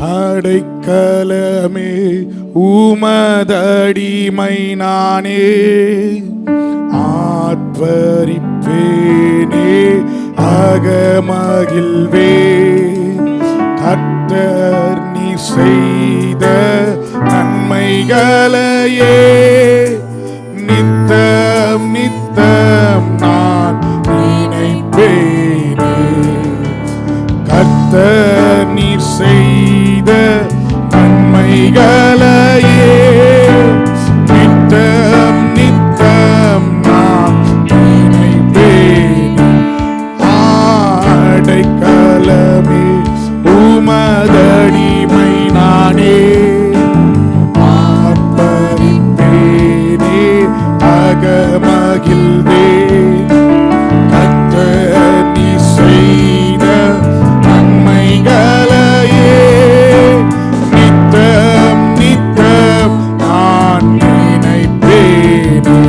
அடைக்கலமே உமதடிமை நானே, ஆத்வரிப்பேனே அகமகிழ்வே. கர்த்தர் நீ செய்த நன்மைகளையே நித்தம் நித்தம் நான் நினைப்பேனே. கர்த்தர் நீ செய்த நன்மைகளையே நித்தம் நித்தம் நான் நினைப்பேனே. அடைக்கலமே உமதடிமை நானே, ஆர்ப்பரிப்பேனே அகமகிழ்வே. கர்த்தர் நீ செய்த நன்மைகளையே நித்தம் நித்தம் நான் நினைப்பேனே.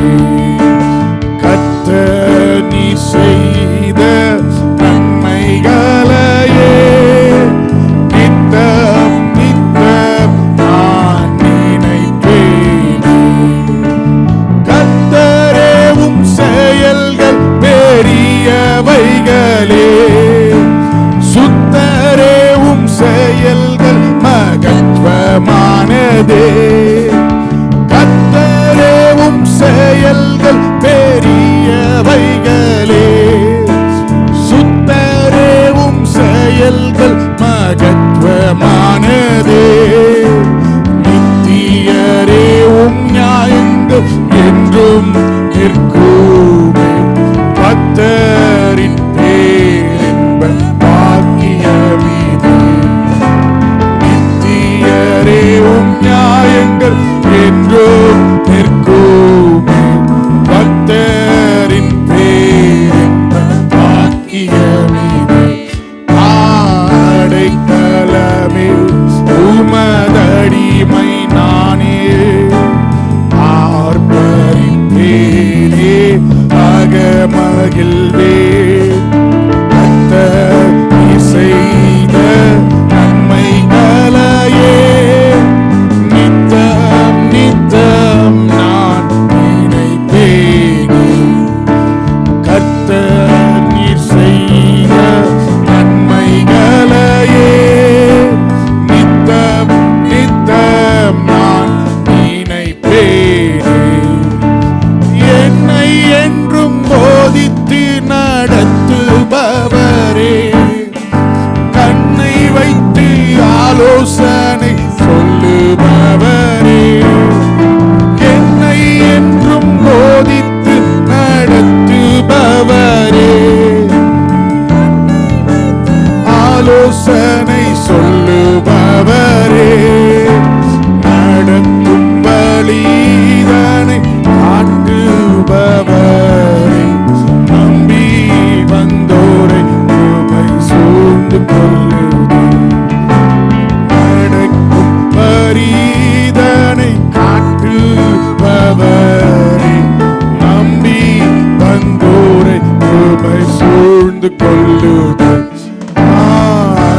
கர்த்தர் நீ செய்த நன்மைகளையே நித்தம் நித்தம் நான் நினைப்பேனே. கர்த்தரே உம் செயல்கள் பெரியவைகளே, சுத்தரே உம் செயல்கள் மகத்துவமானதே. கர்த்தரே உம் செயல்கள் பெரியவைகளே, சுத்தரே உம் செயல்கள் மகத்துவமானதே. நித்தியரே உம் நியாயங்கள் என்றும் நிற்குமே. பக்தரின் பேரின்ப பாக்கியமிதே. நித்தியரே உம் நியாயங்கள் என்றும் நிற்குமே. பக்தரின் பேரின்ப பாக்கியமிதே. அடைக்கலமே உமதடிமை நானே, ஆர்ப்பரிப்பேனே அகமகிழ்வே. கர்த்தர் நீ செய்த நன்மைகளையே நித்தம் நித்தம் நான் நினைப்பேனே. கர்த்தர் நீ செய்த நன்மைகளையே நித்தம் நித்தம் நான் நினைப்பேனே. என்னை என்றும் போதித்து நடத்துபவரே, கண்ணை வைத்து ஆலோசனை சொல்லுபவரே. என்னை என்றும் போதித்து நடத்துபவரே, ஆலோசனை சொல்லுபவரே. நடக்கும் வழிதனை காட்டுபவரே, நம்பி வந்தோரை கிருபை சூழ்ந்து கொள்ளுதே. நடக்கும் வழிதனை காட்டுபவரே, நம்பி வந்தோரை கிருபை சூழ்ந்து கொள்ளுதே.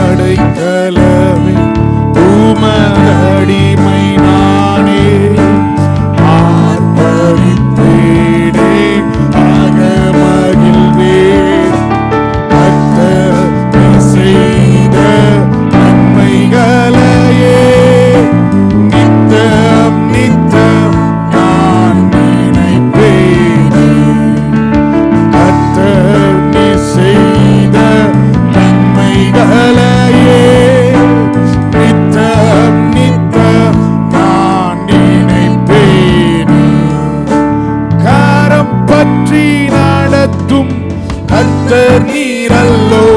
அடைக்கலமே உமதடிமை நானே, ஆர்ப்பரிப்பேனே அகமகிழ்வே. கர்த்தர் நீ செய்த நன்மைகளையே நித்தம் நித்தம் நான் நினைப்பேனே. கர்த்தர் நீ செய்த நன்மைகளையே நித்தம் நித்தம் நான் நினைப்பேனே. கரம் பற்றி நடத்தும் கர்த்தர் நீரல்லோ,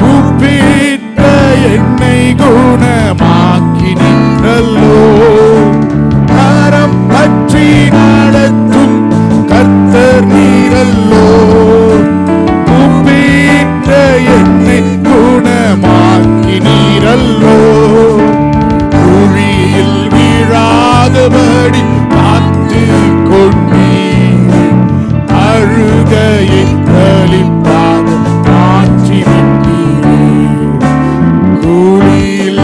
கூப்பிட்ட என்னை குணமாக்கி நின்றல்லோ. கரம் பற்றி நடத்தும் கர்த்தர் நீரல்லோ, கூப்பிட்ட என்னை குணமாக்கி நீரல்லோ. குழியில் வீழாதபடி காத்து கொண்டீர், அழுகையை களிப்பாக மாற்றி விட்டீர். குழியில்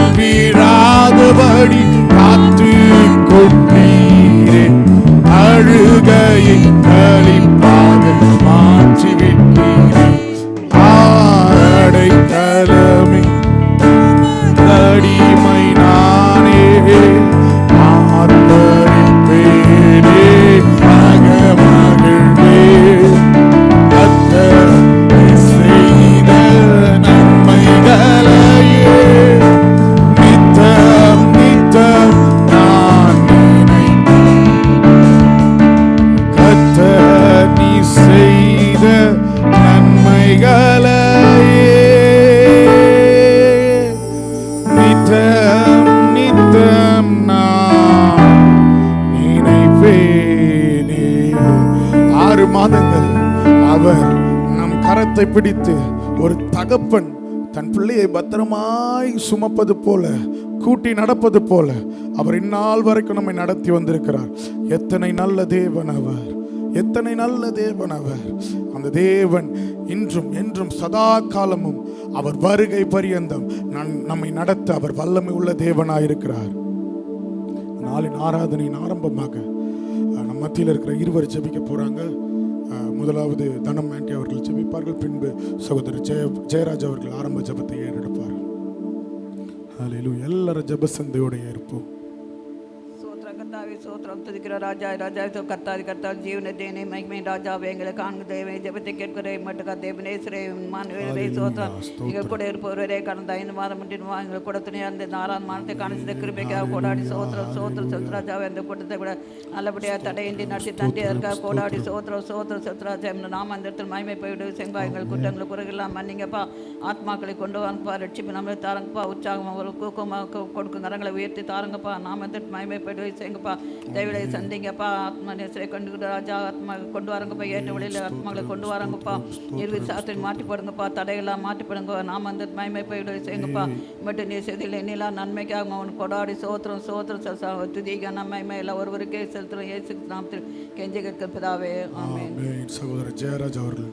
நித்தம் நித்தம் நான் நினைப்பேனே. 6 மாதங்கள் அவர் நம் கரத்தை பிடித்து, ஒரு தகப்பன் தன் பிள்ளையை பத்திரமாய் சுமப்பது போல, கூட்டி நடப்பது போல அவர் இந்நாள் வரைக்கும் நம்மை நடத்தி வந்திருக்கிறார். எத்தனை நல்ல தேவன் அவர், எத்தனை நல்ல தேவன் அவர். அந்த தேவன் இன்றும் என்றும் சதா காலமும் அவர் வருகை பரியந்தம் நம்மை நடத்த அவர் வல்லமை உள்ள தேவனாயிருக்கிறார். நாளின் ஆராதனையின் ஆரம்பமாக நம் மத்தியில் இருக்கிற இருவர் ஜெபிக்க போறாங்க. முதலாவது தனம் ஆண்டி அவர்கள் ஜெபிப்பார்கள். பின்பு சகோதரர் ஜெயராஜ் அவர்கள் ஆரம்ப ஜெபத்தை ஏறெடுப்பார். ஹல்லேலூயா. எல்லாரும் ஜெப சந்தையோட இருப்போம். கர்த்தாவே சோத்திரம் துதிக்கிற ராஜா ராஜா கர்த்தாதி கர்த்தால் ஜீவனை தேனை மகிமை ராஜாவே எங்களை காண்கு தேவை ஜெபத்தை கேட்கிறே மட்டுக்கா தேவனேஸ்வரே மாணவர்களே சோத்திரம். எங்கள் கூட இருப்பவரே கடந்த 5 மாதம் முன்னின் எங்கள் கூட துணையாக இருந்த 4ஆம் மாதத்தை காணிச்ச கிருபைக்காக கொண்டாடி சோத்திரம் சோத்திரம் சத்ராஜாவை அந்த கூட்டத்தை கூட நல்லபடியாக தடையின்றி நடத்தி தந்தி அதற்காக கொண்டாடி சோத்திரம் சோத்திரம் சத்ராஜா நாம் அந்த இடத்தில் மகிமை போய்விடு செங்கா எங்கள் குற்றங்களை குறைகளாம் மன்னிங்கப்பா. ஆத்மாக்களை கொண்டு வாங்கப்பா. ரட்சிப்பு நம்மளை தாரங்கப்பா. உற்சாகம் அவங்களுக்கு ஊக்கமாக கொடுக்கும் கரங்களை உயர்த்தி தாரங்கப்பா. நாம் அந்த மகிமை போய்விடு செங்கப்பா. தேவலை சந்திங்கப்பா. ஆத்மா நேசரை கொண்டு ராஜா ஆத்மா கொண்டு வரங்கப்பா. ஏற்ற வழியில் ஆத்மாக்களை கொண்டு வரங்கப்பா. இறுதி சாஸ்திரி மாற்றி போடுங்கப்பா. தடையெல்லாம் மாற்றி போடுங்க. நாம் அந்த மகிமை போய்விடு செய்யுங்கப்பா. மட்டும் நீ செய்தியில் எண்ணிலாம் நன்மைக்காக அவன் கொடாடி சோத்திரம் சோத்திரம் துதிக நன்மை எல்லாம் ஒருவருக்கே செலுத்துறோம். இயேசு நாமத்தில் கெஞ்சி கேட்க பிதாவே ஆமென். சகோதரர் ஜெயராஜ் அவர்கள்.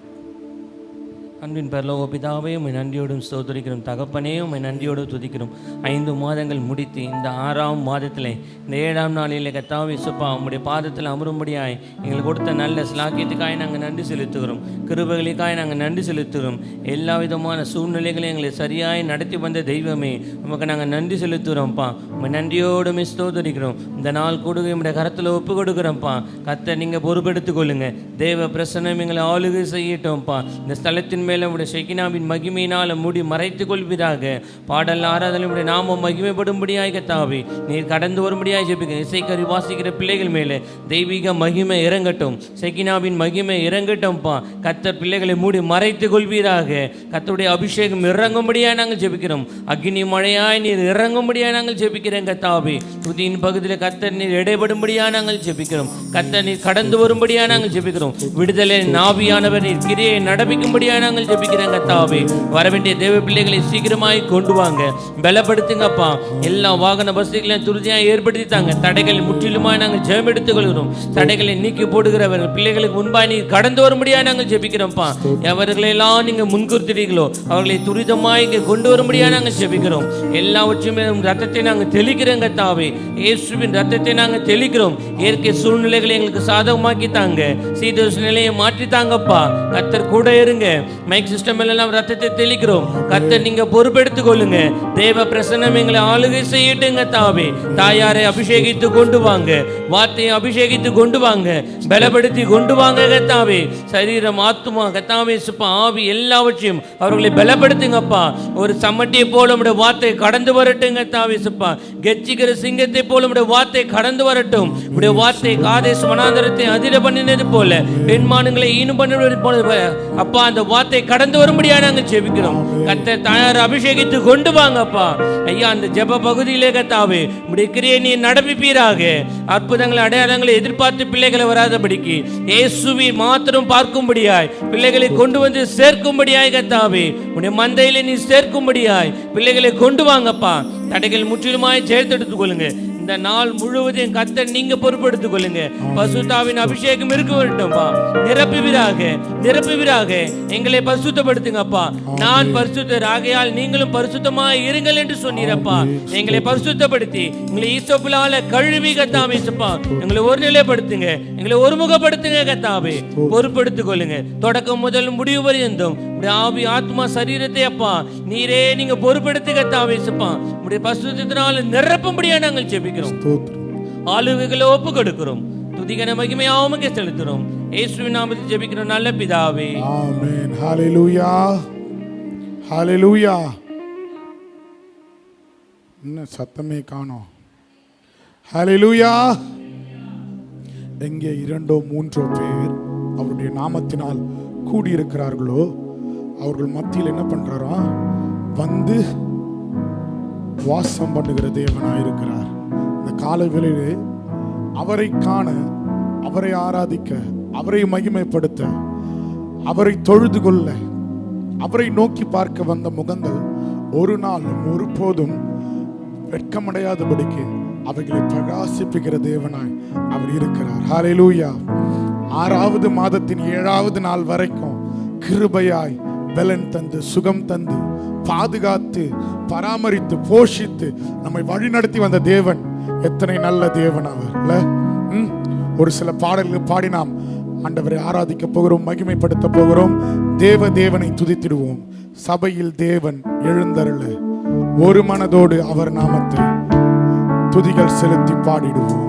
அன்பின் பரலோக பிதாவே உம்மை நன்றியோடும் ஸ்தோத்திரிக்கிறோம். தகப்பனே உம்மை நன்றியோடு துதிக்கிறோம். 5 மாதங்கள் முடித்து இந்த 6ஆம் மாதத்தில் இந்த 7ஆம் நாளில் கர்த்தாவே சுப்பா உம்முடைய பாதத்தில் அமரும்படியாய் எங்களுக்கு கொடுத்த நல்ல ஸ்லாக்கியத்துக்காக நாங்கள் நன்றி செலுத்துகிறோம். கிருபைகளுக்காக நாங்கள் நன்றி செலுத்துகிறோம். எல்லா விதமான சூழ்நிலைகளையும் எங்களை சரியாய் நடத்தி வந்த தெய்வமே உமக்கு நாங்கள் நன்றி செலுத்துகிறோம்ப்பா. உம்மை நன்றியோடுமே ஸ்தோத்திரிக்கிறோம். இந்த நாள் கொடுக்க நம்முடைய கரத்தில் ஒப்பு கொடுக்குறோம்ப்பா. கர்த்தர் நீங்கள் பொறுப்பெடுத்துக் கொள்ளுங்க. தேவ பிரசன்னம் எங்களை ஆளுகை செய்யட்டோம்ப்பா. இந்த ஸ்தலத்தின் மேலே உடைய ஷெகினாவின் மகிமையினால் மூடி மறைத்துக் கொள்வீராக. பாடல் ஆராதனை நாமம் மகிமைப்படும்படியாய் கர்த்தாவே நீர் கடந்து வரும்படியாய் ஜெபிக்கிறேன். இசைக்கறி வாசிக்கிற பிள்ளைகள் மேலே தெய்வீக மகிமை இறங்கட்டும். ஷெகினாவின் மகிமை இறங்கட்டும்ப்பா. கர்த்தர் பிள்ளைகளை மூடி மறைத்துக் கொள்வீராக. கர்த்தருடைய அபிஷேகம் இறங்கும்படியாய் நாங்கள் ஜெபிக்கிறோம். அக்னி மழையாய் நீர் இறங்கும்படியாய் நாங்கள் ஜெபிக்கிறேன் கர்த்தாவே. துதியின் பகுதியில் கர்த்தர் நீர் இடைபடும்படியாய் நாங்கள் ஜெபிக்கிறோம். கர்த்தர் நீர் கடந்து வரும்படியாய் நாங்கள் ஜெபிக்கிறோம். விடுதலை நாவியானவர் நீர் கிரியை நடப்பிக்கும்படியாய் நாங்கள் ஜெபிக்கிறேன் கர்த்தாவே. வரவேண்டிய தேவ பிள்ளைகளை சீக்கிரமாய் கொண்டு வாங்க. பலப்படுத்துங்கப்பா. எல்லா வாகன வசதிகளையும் துரிதியாக ஏற்படுத்தித்தாங்க. தடைகளை முற்றிலுமாய் நாங்கள் ஜெயம் எடுத்துக் கொள்கிறோம். தடைகளை நீக்கி போடுகிறவர்கள் பிள்ளைகளுக்கு முன்பாய் நீ கடந்து வரும்படியாக நாங்கள் ஜெபிக்கிறோம்ப்பா. எவர்களெல்லாம் நீங்க முன்குறித்தீர்களோ அவர்களை துரிதமாய் இங்கே கொண்டு வரும்படியாக நாங்கள் ஜெபிக்கிறோம். எல்லாவற்றையுமே ரத்தத்தை நாங்கள் தெளிக்கிறோம் கர்த்தாவே. இயேசுவின் ரத்தத்தை நாங்கள் தெளிக்கிறோம். இயற்கை சூழ்நிலைகளை எங்களுக்கு சாதகமாக்கி தாங்க. சீதோஷ நிலையை மாற்றி தாங்கப்பா. கர்த்தர் கூட இருங்க. மைக் சிஸ்டம் எல்லாம் ரத்தத்தை தெளிக்கிறோம். கர்த்தர் நீங்க பொறுப்பெடுத்துக் கொள்ளுங்க. தேவ பிரசன்னம் எங்களை ஆளுகை செய்யட்டுங்க தாவே. தாயாரை அபிஷேகித்து கொண்டு வாங்க. வார்த்தையை அபிஷேகித்து கொண்டு வாங்க. பலப்படுத்தி கொண்டு வாங்க கர்த்தாவே. சரீரம் ஆத்துமா கர்த்தாவே சுப்பா ஆவி எல்லாவற்றையும் அவர்களை பலப்படுத்துங்கப்பா. ஒரு சம்மட்டியை போல உடைய வார்த்தை கடந்து வரட்டுங்க தாவே சுப்பா. கெச்சிக்கிற சிங்கத்தை போல உடைய வார்த்தை கடந்து வரட்டும். உடைய வார்த்தை காதேஸ் வனாந்தரத்தை அதிர பண்ணினது போல பெண்மானுங்களை ஈனு பண்ணினது போல அப்பா அந்த வார்த்தை கடந்து வரும்படியா நாங்கள் ஜெபிக்கிறோம். கர்த்தர் தாயார் அபிஷேகித்து கொண்டு வாங்கப்பா. ஐயா அந்த ஜெப பகுதியிலே கர்த்தாவே உம்முடைய கிரியை நீர் நடப்பிப்பீராக. அற்புதங்களை அடையாளங்களை எதிர்பார்த்து பிள்ளைகளை வராதபடிக்கு இயேசுவை மாத்திரம் பார்க்கும்படியாய் பிள்ளைகளை கொண்டு வந்து சேர்க்கும்படியாய் கர்த்தாவே உம்முடைய மந்தையிலே நீ சேர்க்கும்படியாய் பிள்ளைகளை கொண்டு வாங்கப்பா. தடைகள் முற்றிலுமாய் ஜெயத்தெடுத்துக் கொள்ளுங்க. இந்த நாள் முழுவதும் கர்த்தர் நீங்க பொறுப்பெடுத்துக் கொள்ளுங்க. பசுத்தாவின் அபிஷேகம் இருக்க வேண்டும்பா. நிரப்புவீராக நிரப்புவீராக. எங்களை பரிசுத்தப்படுத்துங்கப்பா. நான் பரிசுத்தர் ஆகையால் நீங்களும் பரிசுத்தமாய் இருங்கள் என்று சொன்னீரப்பா. எங்களை பரிசுத்தப்படுத்தி எங்களை ஈசோப்பிலால கழுவி கர்த்தாவே சுப்பா எங்களை ஒருநிலைப்படுத்துங்க. எங்களை ஒருமுகப்படுத்துங்க கர்த்தாவே. பொறுப்பெடுத்துக் கொள்ளுங்க. தொடக்கம் முதல் முடிவு வரையும் ஆவி ஆத்மா சரீரத்தை அப்பா நீரே நீங்க பொறுப்பெடுத்து கர்த்தாவே சுப்பா உடைய பரிசுத்தத்தினால நிரப்பும்படியா நாங்கள் ஜெபிக்கிறோம். ஆளுகைகளை ஒப்பு கொடுக்கிறோம். துதிகன மகிமையாவுமே செலுத்துறோம். இயேசுவின் நாமத்தில் ஜெபிக்கிறோம் நல்ல பிதாவே ஆமென். ஹல்லேலூயா ஹல்லேலூயா. இன்னும் சத்தமே காணோம். ஹல்லேலூயா. எங்கே 2 3 பேர் அவருடைய நாமத்தினால் கூடியிருக்கிறார்களோ அவர்கள் மத்தியில் என்ன பண்றாரா? வந்து வாசம் பண்ணுகிற தேவனாயிருக்கிறார். இந்த கால வேளையிலே அவரை காண, அவரை ஆராதிக்க, அவரை மகிமைப்படுத்த, அவரை தொழுது கொள்ள, அவரை நோக்கி பார்க்க வந்த முகங்கள் ஒரு நாளும் ஒருபோதும் வெட்கமடையாதபடிக்கு அவைகளை பிரகாசிப்புகிற தேவனாய் அவர் இருக்கிறார். ஹல்லேலூயா. 6வது மாதத்தின் 7வது நாள் வரைக்கும் கிருபையாய் பலன் தந்து, சுகம் தந்து, பாதுகாத்து, பராமரித்து, போஷித்து நம்மை வழிநடத்தி வந்த தேவன் எத்தனை நல்ல தேவன் அவர் இல்ல? ஒரு சில பாடல்கள் பாடி நாம் ஆண்டவரை ஆராதிக்க போகிறோம், மகிமைப்படுத்த போகிறோம். தேவனை துதித்திடுவோம். சபையில் தேவன் எழுந்தருள ஒரு மனதோடு அவர் நாமத்தை துதிகள் செலுத்தி பாடிடுவோம்.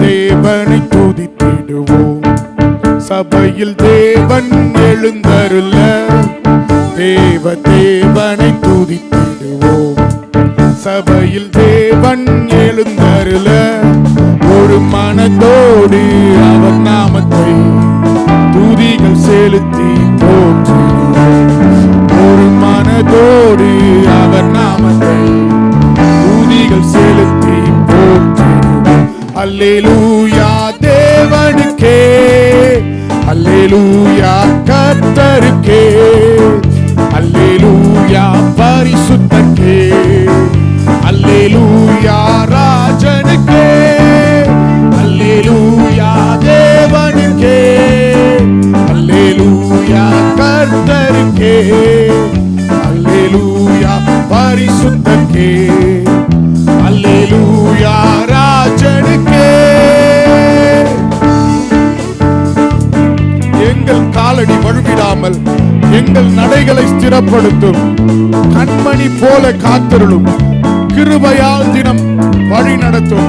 தேவனை துதித்திடுவோம். சபையில் தேவன் எழுந்தருள தேவனை துதித்திடுவோம். சபையில் தேவன் எழுந்தருள ஒரு மனதோடு அவர் நாமத்தை துதிகள் செலுத்தி போற்றிடுவோம். ஒரு மனதோடு அவர் நாமத்தை துதிகள் செலுத்தி போற்றிடுவோம். அல்லேலூயா தேவனுக்கே, அல்லேலூயா கர்த்தருக்கே, அல்லேலூயா பரிசுத்தருக்கே, அல்லேலூயா ராஜனுக்கே, அல்லேலூயா தேவனுக்கே, அல்லேலூயா கர்த்தருக்கே, அல்லேலூயா பரிசுத்தருக்கே, அல்லேலூயா ராஜனுக்கே. எங்கள் காலடி வழுவிடாமல் எங்கள் நடைகளை ஸ்திரப்படுத்தும், கண்மணி போல காத்தருளும், கிருபையால் தினம் வழி நடத்தும்.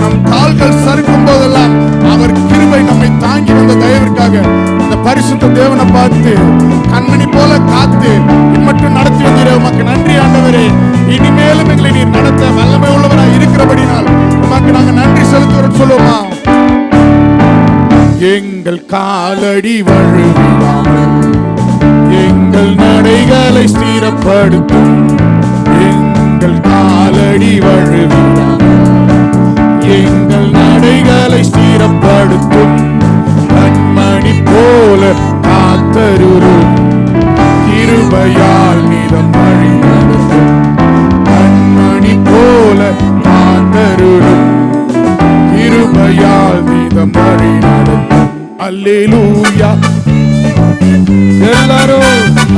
நம் கால்கள் சறுக்கும் போதெல்லாம் அவர் கிருபை நம்மை தாங்கி வந்த தயவிற்காக இந்த பரிசுத்த தேவனை பார்த்து கண்மணி போல காத்து மட்டும் நடத்தி வந்தீரே, உமக்கு நன்றி ஆண்டவரே. இனிமேலும் எங்களை நீர் நடத்த வல்லமை உள்ளவராய் இருக்கிறபடினால் உமக்கு நாங்கள் நன்றி செலுத்துகிறோம் சொல்லுவோமா? எங்கள் காலடி வழுவிடாமல் எங்கள் நடைகளை ஸ்திரப்படுத்தும், எங்கள் காலடி வழுவிடாமல் எங்கள் நடைகளை ஸ்திரப்படுத்தும், கண்மணி போல காத்தருளும், கிருபையால் நிதம் வழி நடத்தும், கண்மணி போல காத்தருளும், கிருபையால் நிதம் வழி நடத்தும். அல்லேலூயா எல்லாரும்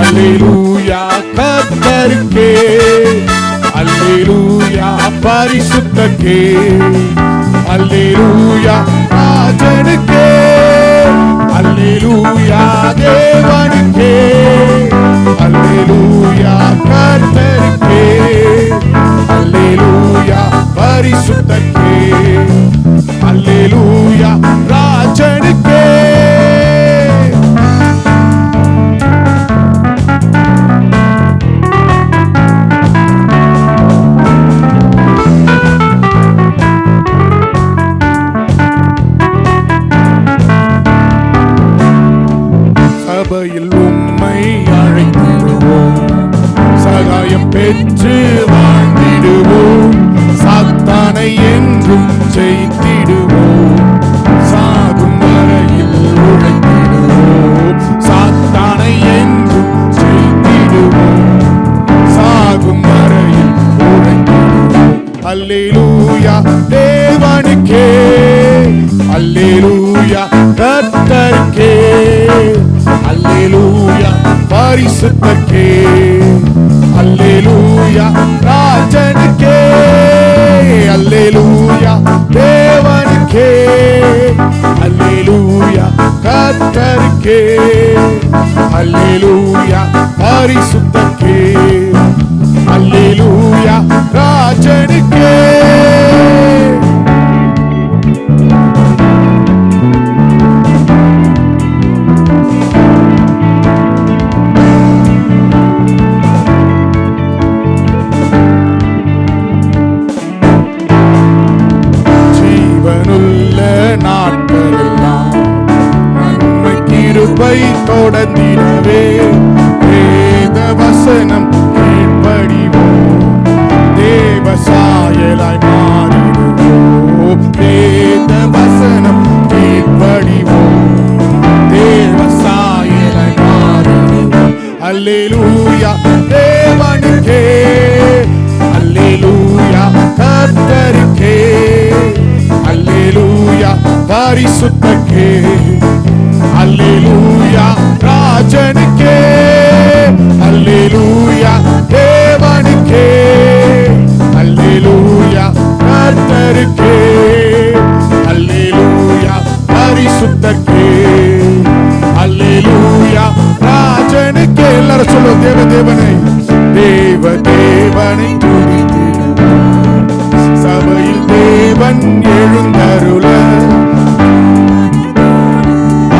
அல்லேலூயா கர்த்தருக்கே, அல்லேலூயா பரிசுத்தருக்கே, அல்லேலூயா ராஜனுக்கே, அல்லேலூயா தேவனுக்கே, அல்லேலூயா கர்த்தருக்கே, அல்லேலூயா பரிசுத்தருக்கே, அல்லேலூயா ராஜனுக்கே. சபையில் உம்மை அழைத்திடுவோம், சகாயம் பெற்று வாழ்ந்திடுவோம், சாத்தானை என்றும் ஜெயித்திடுவோம், சாகும் வரையில் உழைத்திடுவோம், சாத்தானை என்றும் ஜெயித்திடுவோம், சாகும் வரையில் உழைத்திடுவோம். அல்லேலூயா தேவனுக்கே, அல்லேலூயா கர்த்தருக்கே, அல்லேலூயா பரிசுத்தருக்கே, அல்லேலூயா ராஜனுக்கே, அல்லேலூயா தேவனுக்கே, அல்லேலூயா கர்த்தருக்கே, அல்லேலூயா பரிசுத்தருக்கே, கிருபை தொடர்ந்திடவே வேத வசனம் கீழ்ப்படிவோம், தேவ சாயலாய் மாறிடுவோம். வேத வசனம் கீழ்ப்படிவோம், தேவ சாயலாய் மாறிடுவோம். அல்லேலூயா தேவனுக்கே, அல்லேலூயா கர்த்தருக்கே, அல்லேலூயா பரிசுத்தக்கே, அல்லேலூயா ராஜனுக்கே, அல்லேலூயா தேவனுக்கே, அல்லேலூயா கர்த்தருக்கே, அல்லேலூயா பரிசுத்தக்கே, அல்லேலூயா ராஜனுக்கே. எல்லாரும் சொல்லுவோம் தேவ தேவனை, தேவ தேவனை துதித்திடுவோம், சபையில் தேவன் எழுந்தருள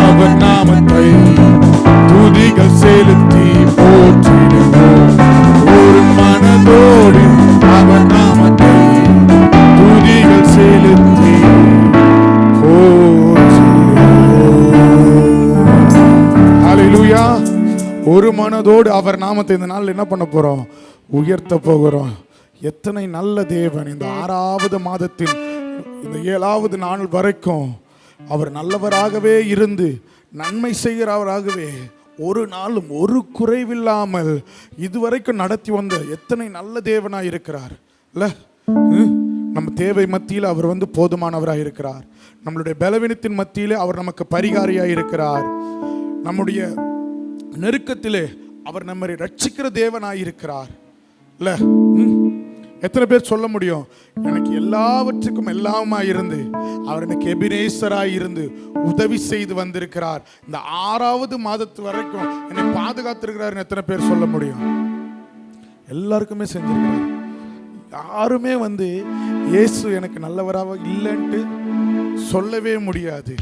அவர் நாமத்தை துதிகள் செலுத்தி போற்றிடுவோம், ஒரு மனதோடு அவர் நாமத்தை துதிகள் செலுத்தி ஹல்லேலூயா. ஒரு மனதோடு அவர் நாமத்தை இந்த நாள் என்ன பண்ண போறோம்? உயர்த்த போகிறோம். எத்தனை நல்ல தேவன்! இந்த 6வது மாதத்தின் இந்த 7வது நாள் வரைக்கும் அவர் நல்லவராகவே இருந்து நன்மை செய்கிறவராகவே ஒரு நாளும் ஒரு குறைவில்லாமல் இதுவரைக்கும் நடத்தி வந்த எத்தனை நல்ல தேவனாய் இருக்கிறார் இல்ல? நம்ம தேவை மத்தியில் அவர் போதுமானவராய் இருக்கிறார். நம்மளுடைய பலவீனத்தின் மத்தியிலே அவர் நமக்கு பரிகாரியாய் இருக்கிறார். நம்முடைய நெருக்கத்திலே அவர் நம்மை ரட்சிக்கிற தேவனாய் இருக்கிறார் இல்ல? எத்தனை பேர் சொல்ல முடியும், எனக்கு எல்லாவற்றுக்கும் எல்லாமா இருந்து அவர் எனக்கு எபினேசராய் இருந்து உதவி செய்து வந்திருக்கிறார், இந்த 6வது மாதத்து வரைக்கும் என்னை பாதுகாத்திருக்கிறார்? எத்தனை பேர் சொல்ல முடியும்? எல்லாருக்குமே செஞ்சிருக்கிறார். யாருமே இயேசு எனக்கு நல்லவராக இல்லைன்ட்டு சொல்லவே முடியாது.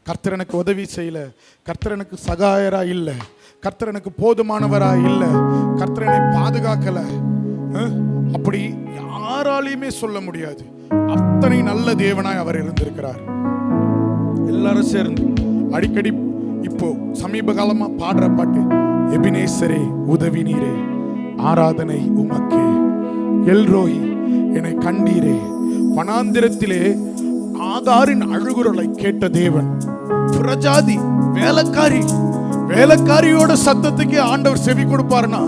கர்த்தர் எனக்கு உதவி செய்யல, கர்த்தர் எனக்கு சகாயரா இல்லை, கர்த்தர் எனக்கு போதுமானவரா இல்லை, கர்த்தர் என்னை பாதுகாக்கல, அப்படி யாராலையுமே சொல்ல முடியாது. அத்தனை நல்ல தேவனாய் அவர் இருந்திருக்கிறார். எல்லாரும் சேர்ந்து அடிக்கடி இப்போ சமீப காலமா பாடுற பாட்டு, எபினேசரே உதவி நீரே, ஆராதனை உமக்கே, எல்ரோய் என்னை கண்டீரே. வனாந்திரத்திலே ஆகாரின் அழுகுரலை கேட்ட தேவன், புறஜாதி வேலைக்காரியோட சத்தத்துக்கு ஆண்டவர் செவி கொடுப்பாருன்னா,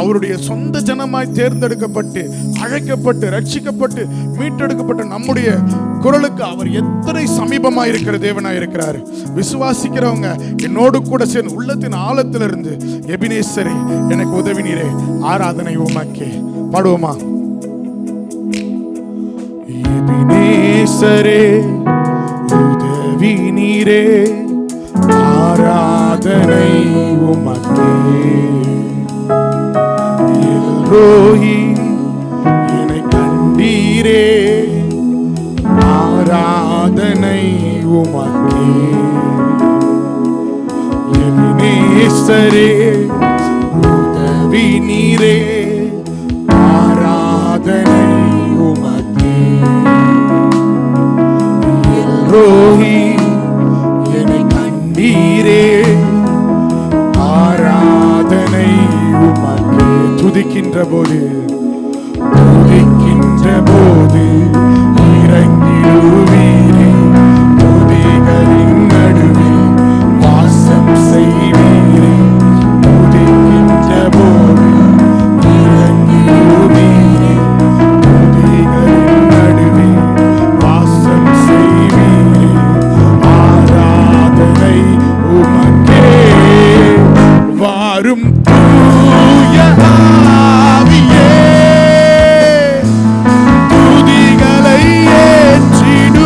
அவருடைய சொந்த ஜனமாய் தேர்ந்தெடுக்கப்பட்டு அழைக்கப்பட்டு ரட்சிக்கப்பட்டு மீட்டெடுக்கப்பட்ட நம்முடைய குரலுக்கு அவர் எத்தனை சமீபமாய் இருக்கிற தேவனாய் இருக்கிறார். விசுவாசிக்கிறவங்க என்னோடு கூட சேர்ந்து உள்ளத்தின் ஆழத்திலிருந்து எபினேசரே எனக்கு உதவி நீரே, ஆராதனை உமக்கே பாடுவோமா? எபினேசரே உதவி நீரே, ஆராதனை உமக்கே, எல்ரோயி என்னை கண்டீரே, ஆராதனை உமக்கே, எபினேசரே உதவி நீரே, ஆராதனை உமக்கே, எல்ரோயி நீரே, ஆராதனை உமக்கே. துதிக்கின்ற போது இறங்கிடுவீரே, துதிகளின் நடுவே வாசம் செய்வீரே, துதிக்கின்ற போது இறங்கிடுவீரே, துதிகளின் நடுவே வாசம் செய்வீரே, ஆராதனை உமக்கே. வாரும் தூய ஆவியே, துதிகளை ஏற்றிடு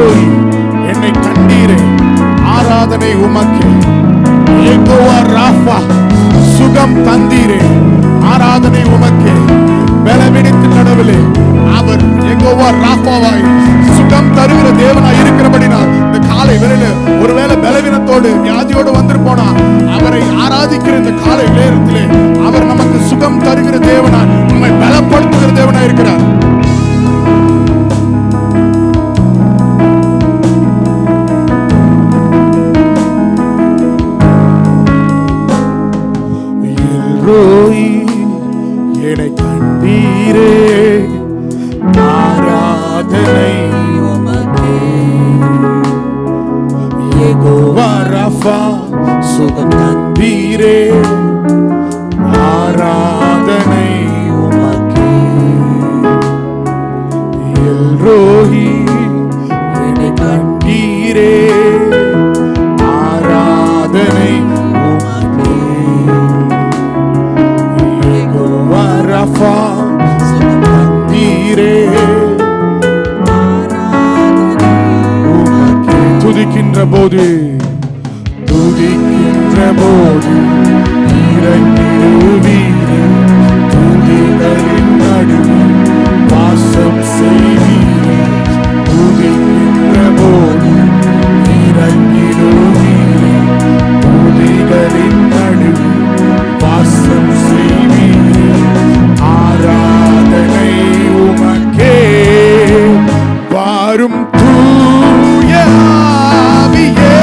ரோய் என்னை கண்டீரே, ஆராதனை உமக்கு. யெகோவா ராஃபா சுகம் தந்தீரே, ஆராதனை உமக்கு. பலவீனத்தின் நடுவிலே அவர் யெகோவா ராஃபாவாய் சுகம் தருகிற தேவனாய் இருக்கிறபடினால் இந்த காலை வேளையில ஒருவேளை பலவீனத்தோடு வியாதியோடு வந்திருப்போனா அவரை ஆராதிக்கிற இந்த காலை நேரத்திலே அவர் நமக்கு சுகம் தருகிற தேவனாய், நம்மை பலப்படுத்துகிற தேவனாய் இருக்கிறார். என்னை கண்டீரே, ஆராதனை உமக்கே. யெகோவா ராஃபா சுகம் தந்தீரே, ஆராதனை உமக்கே. எல்ரோஹி என்னை கண்டீரே, ஆராதனை உமக்கே. யெகோவா ராஃபா சுகம் தந்தீரே, துதிக்கின்ற போது இறங்கிடுவீரே, துதிகளின் நடுவில் வாசம் செய்வீரே. துதிக்கின்ற போது இறங்கிடுவீரே, துதிகளின் நடுவில் வாசம் செய்வீரே. ஆராதனை உமக்கே, வாரும் தூய ஆவியே,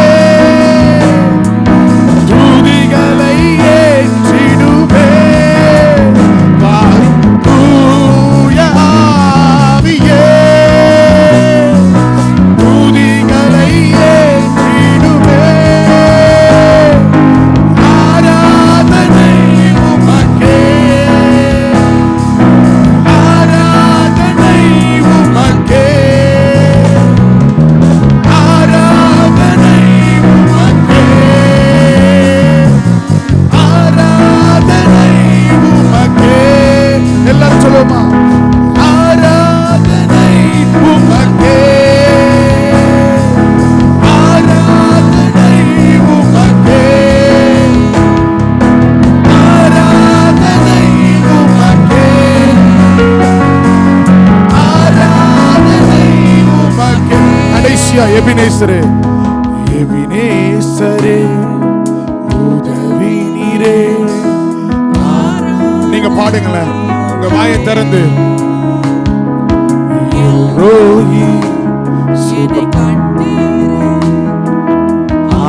துதிகளை ஏற்றிடுவே. வாரும் தூய ஆவியே, துதிகளை ஏற்றிடுவே. ஆராதனை உமக்கே, ஆராதனை உமக்கே, ஆராதனை உமக்கே, ஆராதனை உமக்கே. எல்லாரும் சொல்லுவோமா? ஆராதனை உமக்கே, ஆராதனை உமக்கே, ஆராதனை உமக்கே, ஆராதனை உமக்கே. கடைசியா எபினேசரே, எபினேசரே உதவி நீரே. நீங்க பாடுங்களேன் உங்க வாயை திறந்து. ரோஹி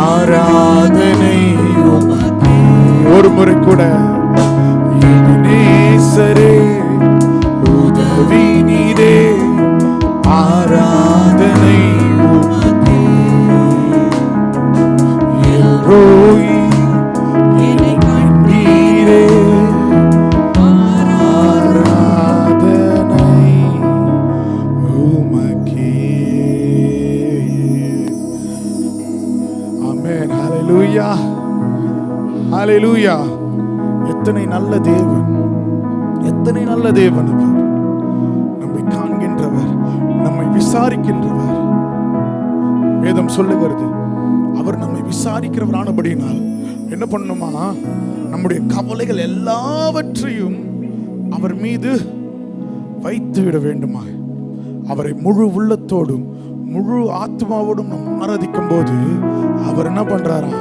ஆராதனை உமக்கே. ஒரு முறை கூட எபினேசரே உதவி நீரே, ஆராதனை உமக்கே. எல்ரோய் என்னை கண்டீரே, ஆராதனை உமக்கே. ஆமென். ஹல்லேலூயா, ஹல்லேலூயா. எத்தனை நல்ல தேவன், எத்தனை நல்ல தேவன் அவர். நம்மை காண்கின்றவர், நம்மை விசாரிக்கின்றவர். வேதம் சொல்லுகிறது அவர் நம்மை விசாரிக்கிறவரானபடியினால் என்ன பண்ணணுமா, நம்முடைய கவலைகள் எல்லாவற்றையும் அவர் மீது வைத்து விட வேண்டுமா. அவரை முழு உள்ளத்தோடும் முழு ஆத்மாவோடும் நாம் ஆராதிக்கும் போது அவர் என்ன பண்றாரா,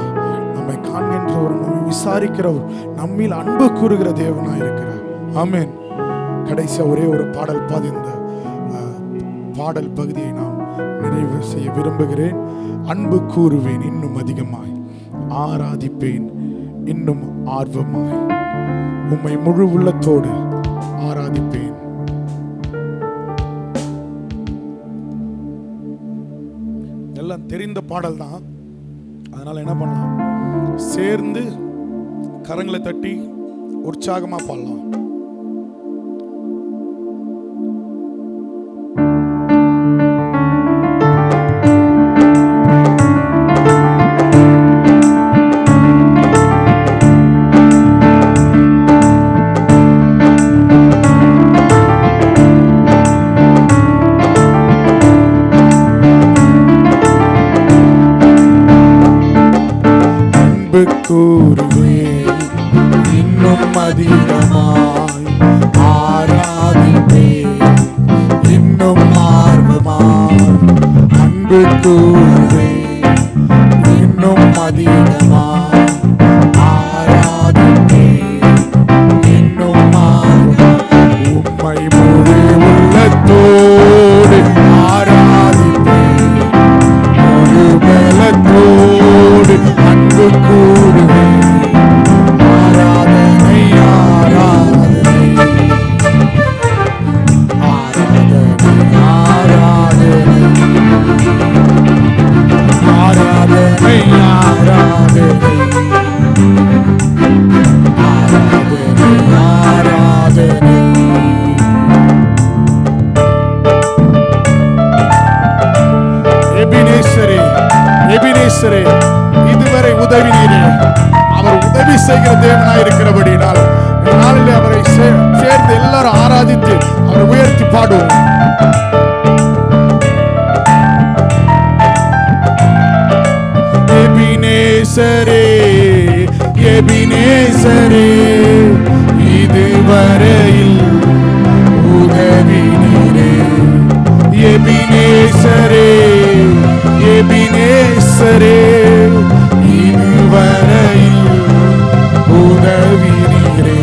நம்மை காண்கின்றவர், நம்மை விசாரிக்கிறவர், நம்மில் அன்பு கூறுகிற தேவனாய் இருக்கிறார். ஆமென். கடைசியா ஒரே ஒரு பாடல் பாதி, இந்த பாடல் பகுதியை நான் நிறைவு செய்ய விரும்புகிறேன். அன்பு கூறுவேன் இன்னும் அதிகமாய், ஆராதிப்பேன் இன்னும் ஆர்வமாய், உம்மை முழு உள்ளத்தோடு ஆராதிப்பேன். எல்லாம் தெரிந்த பாடல் தான், அதனால என்ன பண்ணலாம், சேர்ந்து கரங்களை தட்டி உற்சாகமா பாடலாம். கூறுவேன், இன்னும் அதிகமாய் ஆராதிப்பேன், இன்னும் ஆர்வமாய் அன்பு கூறுவேன், இன்னும் அதிகமாய் ஆராதிப்பேன், இன்னும் ஆர்வமாய் உம்மை முழு உள்ளத்தோடு ஆராதிப்பேன், முழு பலத்தோடு அன்பு கூறுவேன். ஆராதனை ஆராதனை ஆராதனை ஆராதனை ஆராதனை ஆராதனை ஆராதனை. எபினேசரே, எபினேசரே, இதுவரை உதவினீரே. அவர் உதவி செய்கிற தேவனாய் இருக்கிறபடினால் இந்த நாளிலே அவரை சேர்ந்து எல்லாரும் ஆராதித்து அவரை உயர்த்தி பாடுவோம். எபினேசரே, எபினேசரே, இதுவரையில் உதவினீரே. எபினேசரே, எபினேசரே, இதுவரையில் உதவினீரே.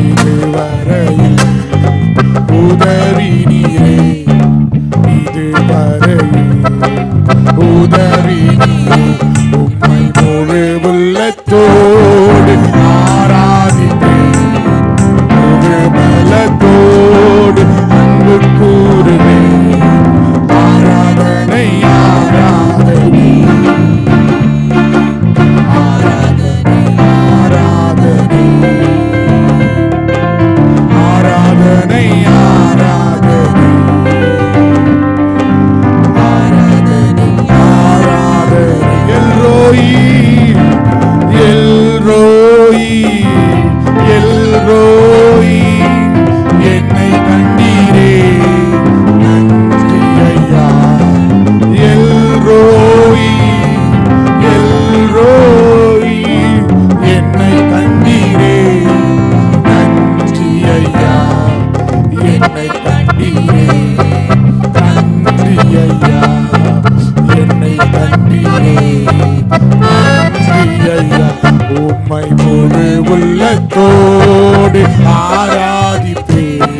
இதுவரையில் உதவினீரே. இதுவரையில் உதவினீரே. உம்மை முழு உள்ளத்தோடு ஆராதிப்பேன், முழு பலத்தோடு அன்பு கூறுவேன். ஆராதனை ஆராதனை ஆராதனை ஆராதனை ஆராதனை ஆராதனை ஆராதனை ஆராதனை. எல்ரோயி, எல்ரோயி, எல்ரோயி, என்னை கண்டீரே, நன்றி ஐயா. எல்ரோயி, எல்ரோயி, என்னை கண்டீரே, நன்றி ஐயா. என்னை கண்டீரே, நன்றி ஐயா. என்னை கண்டீரே, நன்றி ஐயா. உம்மை முழு உள்ளத்தோடு ஆராதிப்பேன்,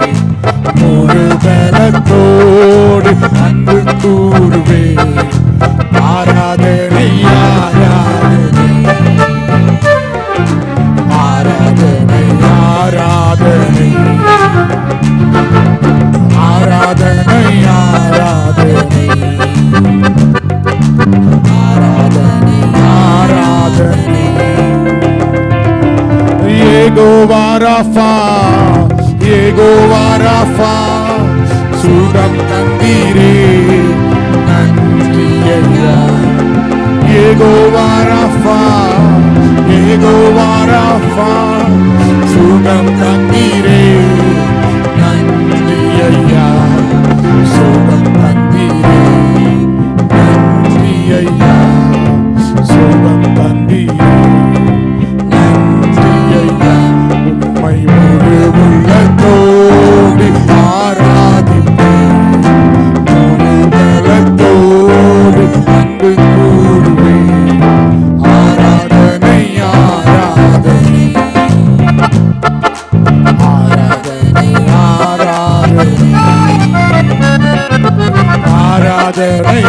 முழு பலத்தோடு அன்பு கூறுவேன். ஆராதனை ஆராதனை ஆராதனை ஆராதனை ஆராதனை ஆராதனை ஆராதனை ஆராதனை. யெகோவா ராஃபா, யெகோவா ராஃபா, சுகம் தந்தீரே, நன்றி ஐயா. யெகோவா ராஃபா, யெகோவா ராஃபா, சுகம் தந்தீரே, நன்றி ஐயா. சுகம் தந்தீரே, நன்றி ஐயா. சுகம் தந்தீரே, நன்றி ஐயா. உம்மை முழு உள்ளத்தோடு ஆராதிப்பேன், முழு பலத்தோடு அன்பு கூறுவேன். ஆராதனை ஆராதனை ஆராதனை ஆராதனை ஆராதனை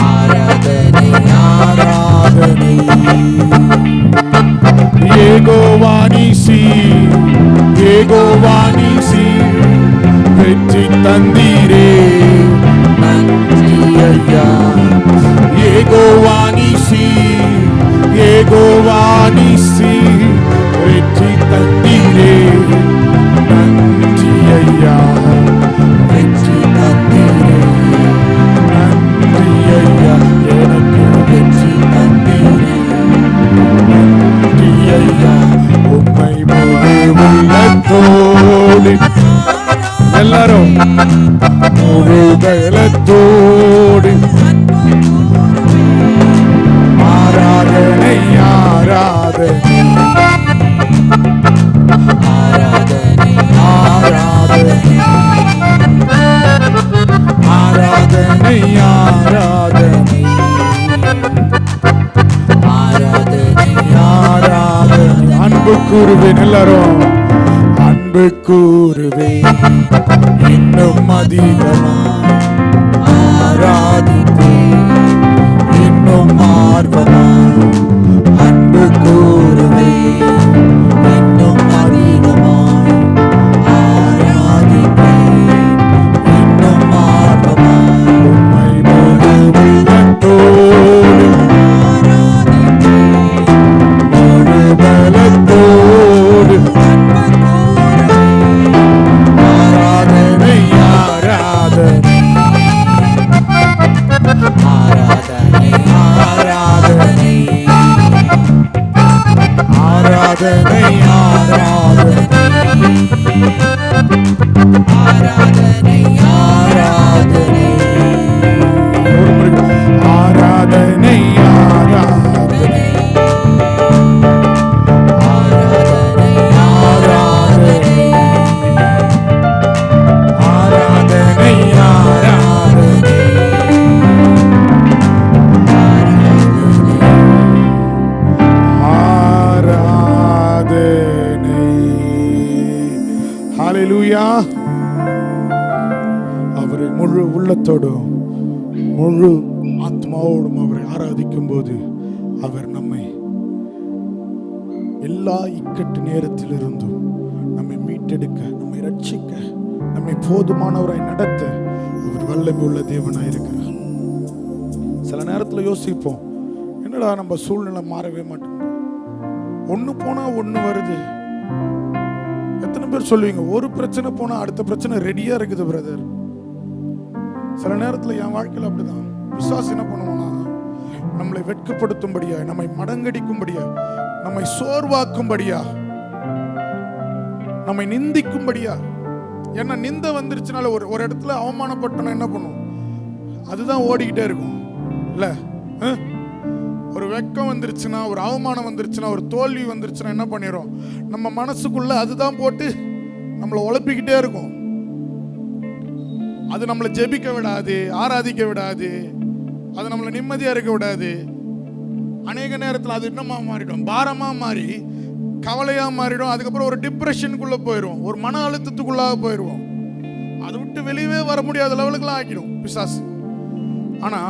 ஆராதனை ஆராதனை. யெகோவா நீசி, யெகோவா நீசி, வெற்றி தந்தீரே, நன்றி ஐயா. யெகோவா நீசி, யெகோவா நீசி, வெற்றி தந்தீரே, நன்றி ஐயா. வெற்றி தந்தீரே, நன்றி ஐயா. எனக்கு வெற்றி தந்தீரே, நன்றி ஐயா. உம்மை முழு உள்ளத்தோடு எல்லாரும் முழு பலத்தோடு ஆராதனை ஆராதனை ஆராதனை ஆராதனை ஆராதனை ஆராதனை ஆராதனை ஆராதனை. அன்பு கூறுவேன் எல்லாரும், அன்பு கூறுவேன் இன்னும் அதிகமா ஆராதிப்பேன் இன்னும் ஆர்வமா அன்பு கூறுவேன் இன்னும் அதிகமாய் ஆராதிப்பேன் இன்னும் ஆர்வமாய் உம்மை முழு உள்ளத்தோடு ஆராதிப்பேன் முழு பலத்தோடு ஆராதனை ஆராதனை ஆராதனை ஆராதனை ஆராதனை ஆராதனை ஆராதனை ஆராதனை ஒரு முறை ஆராதனை ஆராதனை ஆராதனை ஆராதனை ஆராதனை ஆராதனை ஆராதனை. ஹல்லேலூயா. அவரை முழு உள்ளத்தோடும் முழு ஆத்மாவோடும் அவரை ஆராதிக்கும் போது அவர் நம்மை எல்லா இக்கட்டு நேரத்திலிருந்தும் நம்மை மீட்டெடுக்க, நம்மை ரட்சிக்க, நம்மை போதுமானவராய் நடத்த அவர் வல்லமை உள்ள தேவனாய் இருக்கிறார். சில நேரத்தில் யோசிப்போம், என்னடா நம்ம சூழ்நிலை மாறவே மாட்டேங்குது, ஒன்று போனா ஒன்று வருது. எத்தனை பேர் சொல்லுவீங்க, ஒரு பிரச்சனை போனா அடுத்த பிரச்சனை ரெடியா இருக்குது பிரதர்? சில நேரத்தில் என் வாழ்க்கையில் அப்படிதான். பிசாசு என்ன பண்ணுவோம்னா, நம்மளை வெட்கப்படுத்தும்படியா, நம்மை மடங்கடிக்கும்படியா, நம்மை சோர்வாக்கும்படியா, நம்மை நிந்திக்கும்படியா. ஏன்னா நிந்த வந்துருச்சுனால ஒரு இடத்துல அவமானப்பட்டோன்னா என்ன பண்ணும், அதுதான் ஓடிக்கிட்டே இருக்கும் இல்ல. ஒரு வெட்கம் வந்துருச்சுன்னா, ஒரு அவமானம் வந்துருச்சுன்னா, ஒரு தோல்வி வந்துருச்சுன்னா என்ன பண்ணிடும், நம்ம மனசுக்குள்ள அதுதான் போட்டு நம்மளை உழப்பிக்கிட்டே இருக்கும். அது நம்மளை ஜெபிக்க விடாது, ஆராதிக்க விடாது, அது நம்மளை நிம்மதியா இருக்க விடாது. அநேக நேரத்தில் அது என்னமா மாறிடும், பாரமா மாறி கவலையா மாறிடும். அதுக்கப்புறம் ஒரு டிப்ரெஷனுக்குள்ள போயிடும், ஒரு மன அழுத்தத்துக்குள்ளாக போயிடுவோம். அதை விட்டு வெளியவே வர முடியாத லெவலுக்குலாம் ஆக்கிடும் பிசாசு. ஆனா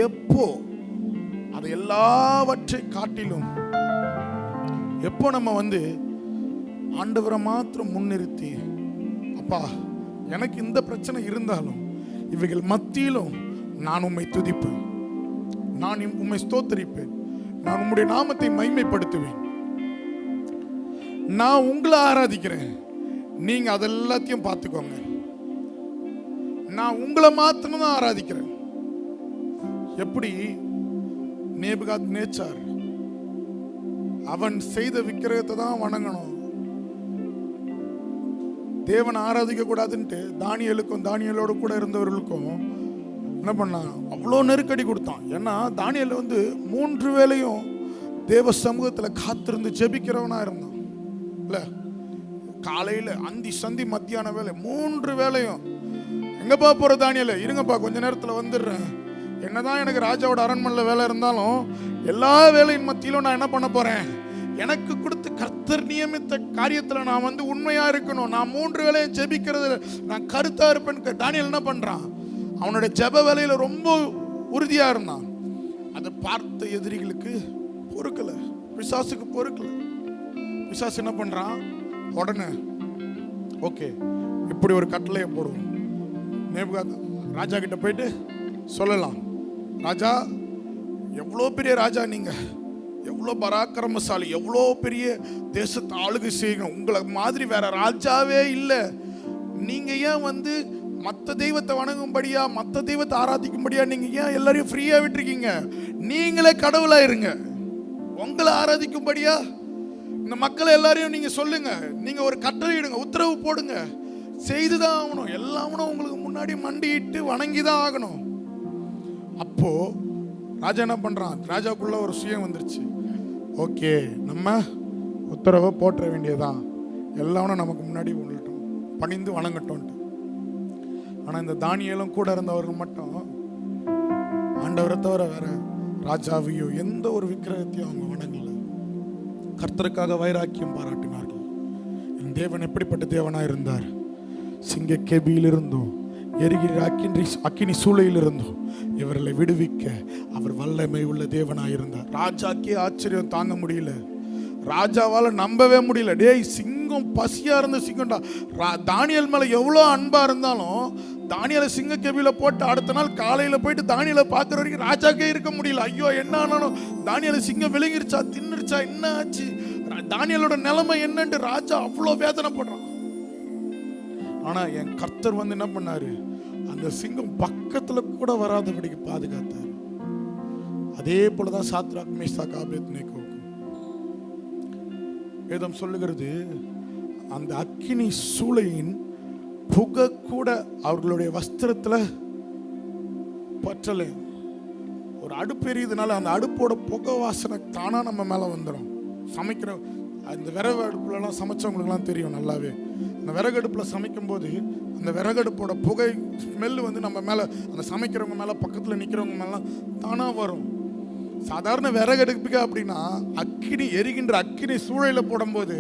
எப்போ அது எல்லாவற்றை காட்டிலும் எப்போ நம்ம ஆண்டவரை மாத்திரம் முன்னிறுத்தி, அப்பா எனக்கு இந்த பிரச்சனை இருந்தாலும் இவைகள் மத்தியிலும் நான் உம்மை துதிப்பேன், நான் உம்மை ஸ்தோத்தரிப்பேன், நான் உம்முடைய நாமத்தை மகிமைப்படுத்துவேன், நான் உங்களை ஆராதிக்கிறேன், நீங்க அதெல்லாத்தையும் பார்த்துக்கோங்க, நான் உங்களை மாத்திரம் தான் ஆராதிக்கிறேன். எப்படி நேபுகாத்நேச்சார் அவன் செய்த விக்கிரகத்தை தான் வணங்கணும், தேவனை ஆராதிக்க கூடாதுன்ட்டு தானியேலுக்கும் தானியேலோடு கூட இருந்தவர்களுக்கும் என்ன பண்ணான், அவ்வளோ நெருக்கடி கொடுத்தான். ஏன்னா தானியேல் 3 வேளையும் தேவ சமூகத்தில் காத்திருந்து ஜெபிக்கிறவனா இருந்தான் இல்ல. காலையில அந்தி சந்தி மத்தியான வேலை 3 வேளையும். எங்கப்பா போற தானியேல், இருங்கப்பா கொஞ்ச நேரத்தில் வந்துடுறேன், என்னதான் எனக்கு ராஜாவோட அரண்மனையில் வேலை இருந்தாலும் எல்லா வேலையின் மத்தியிலும் நான் என்ன பண்ண போறேன், எனக்கு கொடுத்து கர்த்தர் நியமித்த காரியத்தில் நான் உண்மையா இருக்கணும், நான் 3 வேளையும் ஜெபிக்கிறது நான் கருத்தா இருப்பேன்னு தானியேல் என்ன பண்றான், அவனுடைய ஜெப வேலையில ரொம்ப உறுதியா இருந்தான். அதை பார்த்த எதிரிகளுக்கு பொறுக்கல, பிசாசுக்கு பொறுக்கல. பிசாசு என்ன பண்றான், உடனே ஓகே இப்படி ஒரு கட்டளையை போடுவோம், ராஜா கிட்ட போயிட்டு சொல்லலாம், ராஜா எவ்வளோ பெரிய ராஜா, நீங்க எவ்வளோ பராக்கிரமசாலி, எவ்வளோ பெரிய தேசத்தை ஆளுகை செய்யணும், உங்களை மாதிரி வேற ராஜாவே இல்லை, நீங்க ஏன் மற்ற தெய்வத்தை வணங்கும்படியா, மற்ற தெய்வத்தை ஆராதிக்கும்படியா நீங்க ஏன் எல்லாரையும் ஃப்ரீயா விட்டுருக்கீங்க, நீங்களே கடவுளா இருங்க, உங்களை ஆராதிக்கும்படியா இந்த மக்களை எல்லாரையும் நீங்க சொல்லுங்க, நீங்க ஒரு கட்டளை இடுங்க, உத்தரவு போடுங்க, செய்துதான் ஆகணும், எல்லாமும் உங்களுக்கு முன்னாடி மண்டிட்டு வணங்கிதான் ஆகணும். அப்போ ராஜா என்ன பண்றான்? ராஜாக்குள்ள ஒரு சுயம் வந்துருச்சு. ஓகே, நம்ம உத்தரவை போற்ற வேண்டியதான், எல்லாரும் நமக்கு முன்னாடி உள்ளட்டும், பணிந்து வணங்கட்டும். ஆனா இந்த தானியேலும் கூட இருந்தவர்கள் மட்டும் ஆண்டவரை தவிர வேற ராஜாவையோ எந்த ஒரு விக்கிரகத்தையும் அவங்க வணங்கல. கர்த்தருக்காக வைராக்கியம் பாராட்டினார்கள். என் தேவன் எப்படிப்பட்ட தேவனா இருந்தார்? சிங்க கேபியிலிருந்தும் எரிகிற அக்கினி சூளையிலிருந்தும் இவர்களை விடுவிக்க அவர் வல்லமை உள்ள தேவனாயிருந்தார். ராஜாக்கே ஆச்சரியம் தாங்க முடியல. ராஜாவால நம்பவே முடியல. டேய், சிங்கம் பசியா இருந்த சிங்கம்டா. தானியேல் மேல எவ்வளோ அன்பா இருந்தாலும் தானியேலை சிங்க கேபியில போட்டு அடுத்த நாள் காலையில போயிட்டு தானியேலை பார்க்குற வரைக்கும் ராஜாக்கே இருக்க முடியல. ஐயோ, என்ன ஆனாலும் தானியேலை சிங்கம் விழுங்கிருச்சா, தின்னுருச்சா, என்ன ஆச்சு, தானியேலோட நிலைமை என்னன்னு ராஜா அவ்வளோ வேதனைப்படுறான். ஆனா என் கர்த்தர் வந்து என்ன பண்ணாரு? அந்த சிங்கம் பக்கத்துல கூட வராதபடிக்கு பாதுகாத்தார். அதே போலதான் சாத்ராக், மேஷாக், ஆபேத்நேகோவுக்கு வேதம் சொல்லுகிறது, அந்த அக்கினி சூளையின் புகை கூட அவர்களுடைய வஸ்திரத்துல பற்றல. ஒரு அடுப்பு எரியுதுனால அந்த அடுப்போட புகை வாசனை தானா நம்ம மேல வந்துடும். சமைக்கிற அந்த விறகு அடுப்புலலாம் சமைச்சவங்களுக்குலாம் தெரியும் நல்லாவே. அந்த விறகு அடுப்பில் சமைக்கும் போது அந்த விறகடுப்போட புகை ஸ்மெல்லு வந்து நம்ம மேலே, அந்த சமைக்கிறவங்க மேலே, பக்கத்தில் நிற்கிறவங்க மேலாம் தானாக வரும். சாதாரண விறகடுப்புக்கு அப்படின்னா அக்கினி எரிகின்ற அக்கினி சூளையில் போடும்போது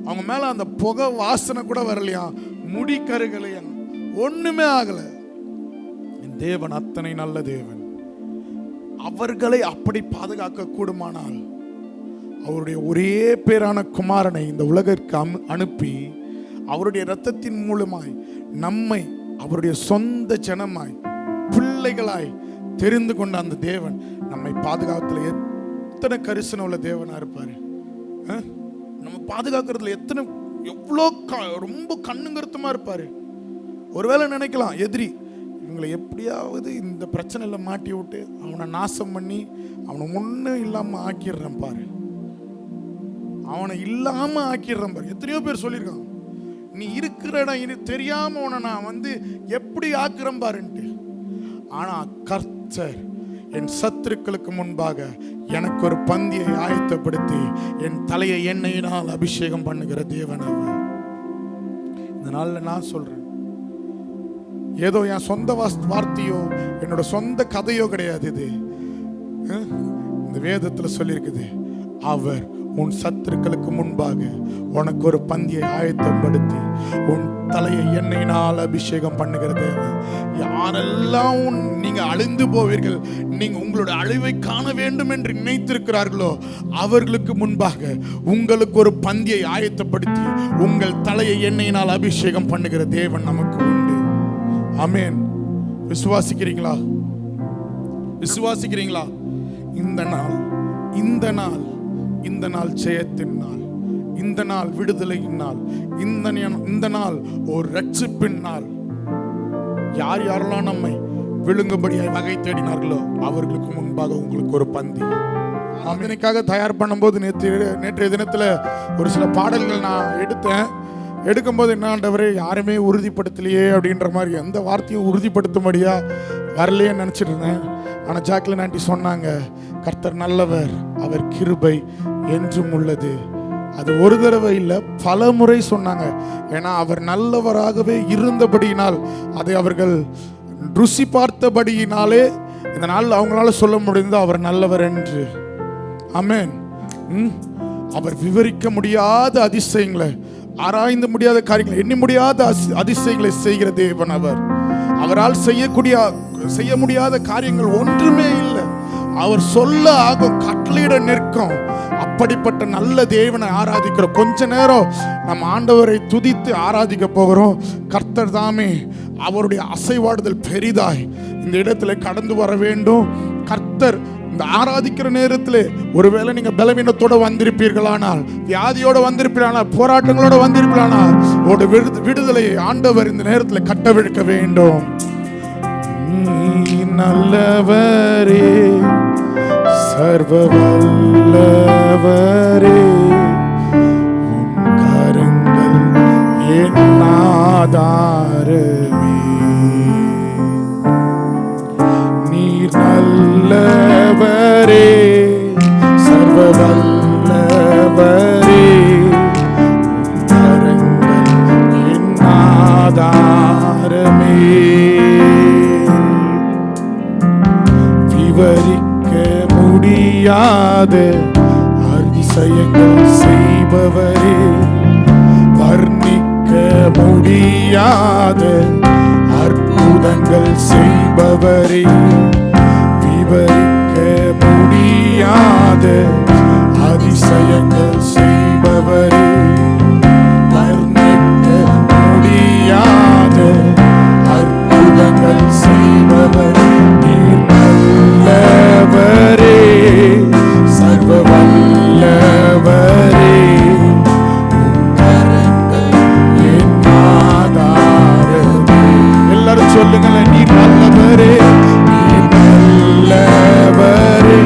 அவங்க மேலே அந்த புகை வாசனை கூட வரலையா, முடி கருகலையா, ஒன்றுமே ஆகலை. என் தேவன் அத்தனை நல்ல தேவன். அவர்களை அப்படி பாதுகாக்க கூடுமானால் அவருடைய ஒரே பேரான குமாரனை இந்த உலகிற்கு அனுப்பி அவருடைய இரத்தத்தின் மூலமாய் நம்மை அவருடைய சொந்த ஜனமாய் பிள்ளைகளாய் தெரிந்து கொண்ட அந்த தேவன் நம்மை பாதுகாத்துல எத்தனை கரிசனை உள்ள தேவனா இருப்பாரு. நம்ம பாதுகாக்கிறதுல எவ்வளோ ரொம்ப கண்ணுங்கருத்தமா இருப்பாரு. ஒருவேளை நினைக்கலாம் எதிரி இவங்களை எப்படியாவது இந்த பிரச்சனையில மாட்டி விட்டு அவனை நாசம் பண்ணி அவனை ஒன்றும் இல்லாம ஆக்கிடுறேன் பாரு, அவனை இல்லாம ஆக்கிடுறேன் பாரு. எத்தனையோ பேர் சொல்லியிருக்கான், நீ இருக்கிற இடம் தெரியாம உன நான் வந்து எப்படி ஆக்குறேன் பாருன்ட்டு. ஆனா கர்த்தர் என் சத்துருக்களுக்கு முன்பாக எனக்கு ஒரு பந்தியை ஆயத்தப்படுத்தி என் தலையை எண்ணெயினால் அபிஷேகம் பண்ணுகிற தேவன் அவர். இந்த நாள்ல நான் சொல்றேன், ஏதோ என் சொந்த வார்த்தையோ என்னோட சொந்த கதையோ கிடையாது. இது இந்த வேதத்துல சொல்லியிருக்குது, அவர் உன் சத்துருக்களுக்கு முன்பாக உனக்கு ஒரு பந்தியை ஆயத்தப்படுத்தி உன் தலையை எண்ணெயினால் அபிஷேகம் பண்ணுகிற தேவன். யாரெல்லாம் நீங்க அழிந்து போவீர்கள், நீங்க உங்களுடைய அழிவை காண வேண்டும் என்று நினைத்திருக்கிறார்களோ அவர்களுக்கு முன்பாக உங்களுக்கு ஒரு பந்தியை ஆயத்தப்படுத்தி உங்கள் தலையை எண்ணெயினால் அபிஷேகம் பண்ணுகிற தேவன் நமக்கு உண்டு. ஆமென். விசுவாசிக்கிறீங்களா? விசுவாசிக்கிறீங்களா? இந்த நாள் ஜெயத்தின் நாள், இந்த நாள் விடுதலையின் நாள், இந்த நாள் ஒரு ரட்சிப்பின் நாள். யார் யாரெல்லாம் நம்மை விழுங்கும்படியாய் வகை தேடினார்களோ அவர்களுக்கு முன்பாக உங்களுக்கு ஒரு பந்தி. ஆமெனுக்காக தயார் பண்ணும்போது நேற்றைய தினத்துல ஒரு சில பாடல்கள் நான் எடுக்கும்போது என்ன, ஆண்டவரே யாருமே உறுதிப்படுத்தலையே அப்படின்ற மாதிரி எந்த வார்த்தையும் உறுதிப்படுத்தும்படியா வரலையே நினைச்சிட்டு இருந்தேன். ஆனா ஜாக்லின் ஆண்டி சொன்னாங்க, கர்த்தர் நல்லவர், அவர் கிருபை என்றும் உள்ளது. அது ஒரு தடவை இல்லை, பல முறை சொன்னாங்க. ஏன்னா அவர் நல்லவராகவே இருந்தபடியினால், அதை அவர்கள் ருசி பார்த்தபடியினாலே இந்த நாள் அவங்களால சொல்ல முடிந்தது அவர் நல்லவர் என்று. ஆமென். அவர் விவரிக்க முடியாத அதிசயங்களை, ஆராய்ந்து முடியாத காரியங்களை, எண்ணி முடியாத அதிசயங்களை செய்கிற தேவன் அவர். அவரால் செய்ய முடியாத காரியங்கள் ஒன்றுமே இல்லை. அவர் சொல்ல ஆகும், கட்டளையிட நிற்கும். அப்படிப்பட்ட நல்ல தேவனை ஆராதிக்கிறோம். கொஞ்ச நேரம் நம்ம ஆண்டவரை துதித்து ஆராதிக்க போகிறோம். கர்த்தர் தாமே அவருடைய அசைவாடுதல் பெரிதாய் இந்த இடத்துல கடந்து வர வேண்டும். கர்த்தர் இந்த ஆராதிக்கிற நேரத்தில் ஒருவேளை நீங்க பலவீனத்தோட வந்திருப்பீர்களானால், வியாதியோட வந்திருப்பீர்களானால், போராட்டங்களோட வந்திருப்பீர்களானால், ஒரு விடுதலையை ஆண்டவர் இந்த நேரத்தில் கட்டவிழ்க்க வேண்டும். நல்லவரே, சர்வ வல்லவரே, உன் கரங்கள் என் ஆதாரமே. நீர் நல்லவர், முடியாத அதிசயங்கள் செய்பவரே, வர்ணிக்க முடியாத அற்புதங்கள் செய்பவரே, விவரிக்க முடியாத அதிசயங்கள் செய்பவரே, வர்ணிக்க முடியாத அற்புதங்கள் செய்பவரே, நீர் நல்லவரே, சர்வ வல்லவரே, உம் கரங்கள் என் ஆதாரமே. எல்லாரும் சொல்லுங்களேன், நீர் நல்லவரே, நீர் நல்லவரே,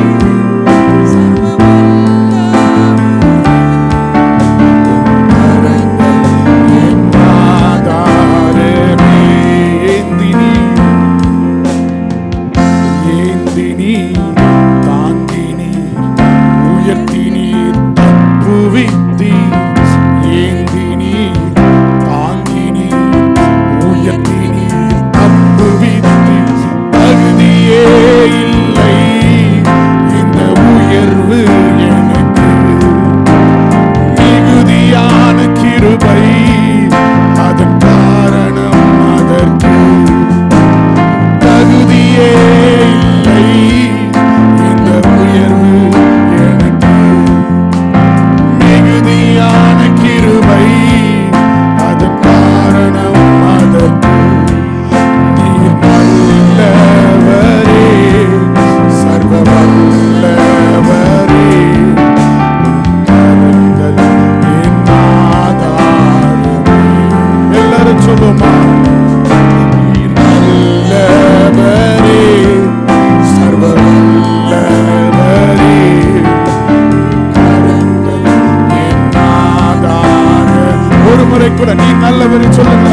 கூட நீ நல்லவரே சொல்லுங்க.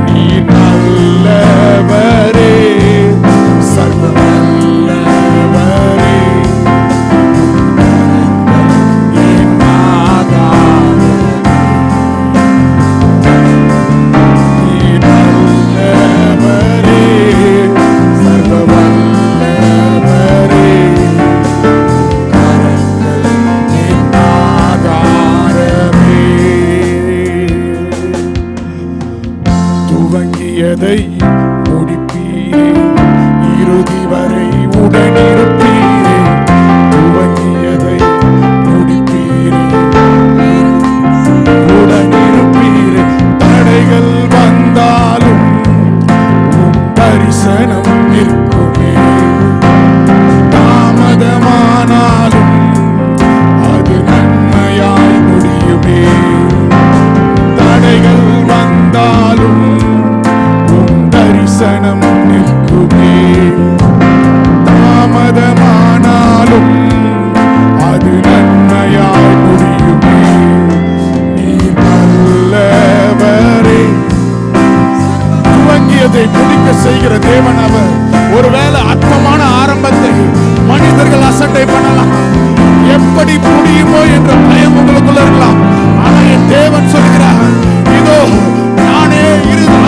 நீ நல்லவரே, சர்வ வல்லவரே, என் ஆதாரமே. நீ நல்லவரே, சர்வ வல்லவரே, என் ஆதாரமே. துவங்கியதை முடிப்பீரே, இறுதி வரை உடனிருப்பீரே. துவங்கியதை முடிப்பீரே, உடனிருப்பீரே. தடைகள் வந்தாலும் உம் தரிசனம் நிற்குமே. தாமதமானாலும் அது நன்மையாய் முடியுமே. தடைகள் வந்தாலும் தரிசனம் நிற்குமே. தாமதமானாலும் அது நன்மையாய் முடியுமே. நீ நல்லவரே, துவங்கியதை முடிக்க செய்கிற தேவன் அவர். ஒருவேளை அற்பமான ஆரம்பத்தை மனிதர்கள் அசட்டை பண்ணலாம், எப்படி முடியுமோ என்ற பயம் உங்களுக்குள்ள இருக்கலாம். ஆனா என் தேவன் சொல்கிறார், இதோ நானே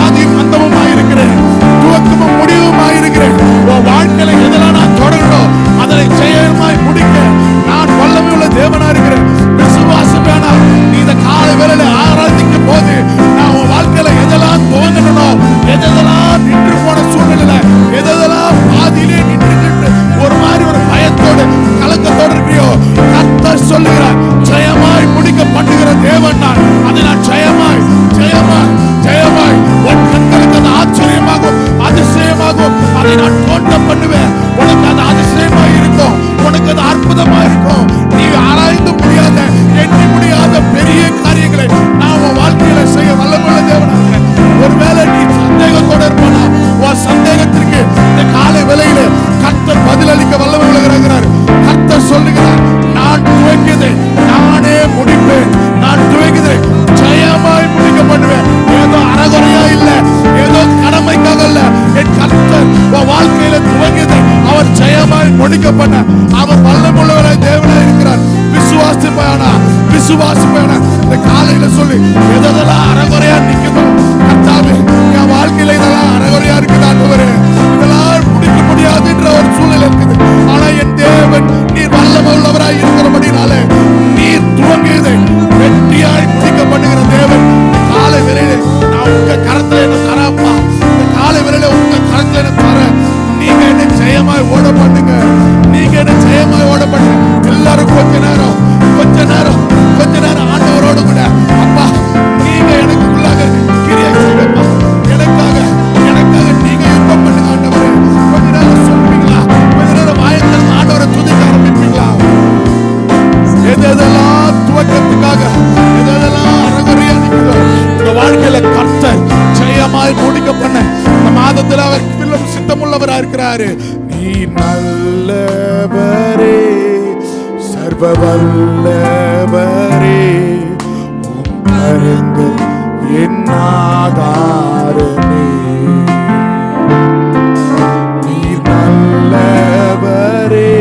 ஆதியும் அந்தமுமாய் இருக்கிறேன், துவக்கமும் முடிவுமாய் இருக்கிறேன். உன் வாழ்க்கையில எதெல்லாம் நான் தொடங்கணும் அதனை செயல்மாய் முடிக்க நான் வல்லமை உள்ள தேவனா இருக்கிறேன். விசுவாசம் வேணாம். நீ இந்த காலை வேளையில ஆராதிக்கும் போது நான் உன் வாழ்க்கையில எதெல்லாம் துவங்கணும், எதெல்லாம் நின்று போன சூழ்நிலையில எதெல்லாம் பாதியிலே நின்று ஒரு மாதிரி ஒரு பயத்தோடு கலக்கத்தோடு இருக்கிறியோ, கர்த்தர் சொல்லுகிறார், ஜெயமாய் முடிக்க பண்ணுகிற தேவன் நான். அதை நான் ஜெயமாய் ஜெயமாய் ஜெயமாய் உன் கண்களுக்கு அது ஆச்சரியமாகும், அதிசயமாகும். அதை நான் தோன்ற பண்ணுவேன். உனக்கு அது அதிசயமாய் இருக்கும், உனக்கு அது அற்புதமா இருக்கும். நீ ஆராய்ந்து முடியாத, எண்ணி முடியாத பெரிய காரியங்களை நான் உன் வாழ்க்கையில செய்ய வல்லமுள்ள தேவனாக. ஒருவேளை நீ சந்தேகத்தோட இருப்பானா, உன் சந்தேகத்திற்கு இந்த காலை வேளையில கர்த்தர் பதிலளிக்க வல்லமை உள்ளவராகிறார். கர்த்தர் சொல்லுகிறார், நான் துவங்கியதை நானே முடிப்பேன். நான் துவங்கியதை ஜெயமாய் முடிக்க பண்ணுவேன். ஏதோ அறகுறையா இல்ல, ஏதோ கடமைக்காக இல்ல. என் கர்த்தர் உன் வாழ்க்கையில துவங்கியதை அவர் ஜெயமாய் முடிக்க பண்ண அவர் வல்லமுள்ளவராய் தேவனாய் இருக்கிறார். விசுவாசிப்பானா, விசுவாசிப்பானா. இந்த காலையில சொல்லி எதெல்லாம் அறகுறையா நிக்குதோ, கர்த்தாவே என் வாழ்க்கையில இதெல்லாம் அறகுறையா இருக்குது, இதெல்லாம் முடிக்க முடியாதுன்ற ஒரு சூழ்நிலை இருக்குது. ஆனா என் தேவன் நீர் ஜெயமாய் ஓட பண்ணுங்க. நீங்க என்ன ஜெயமாய் ஓட பண்ணுங்க. எல்லாரும் கொஞ்ச நேரம் ஆண்டவரோடு கூட, அப்பா நீங்க எனக்குள்ளாக கிரியை செய்யப்பா, எனக்காக நீங்க யுத்தம் பண்ணுங்க ஆண்டவரே. கொஞ்ச நேரம் சொல்லுவீங்களா? கொஞ்ச நேரம் வாயத்தில் ஆண்டவரை துதிக்க ஆரம்பிப்பீங்களா? எதெல்லாம் துவக்கத்துக்காக, எதெல்லாம் அறகுறையா நிற்கிறதோ உங்க வாழ்க்கையில கர்த்தர் ஜெயமாய் முடிக்க பண்ண இந்த மாதத்தில் அவர் சித்தமுள்ளவரா இருக்கிறாரு. நீ நல்லவரே, சர்வ வல்லவரே, உம் கரங்கள் என் ஆதாரமே. நீ நல்லவரே,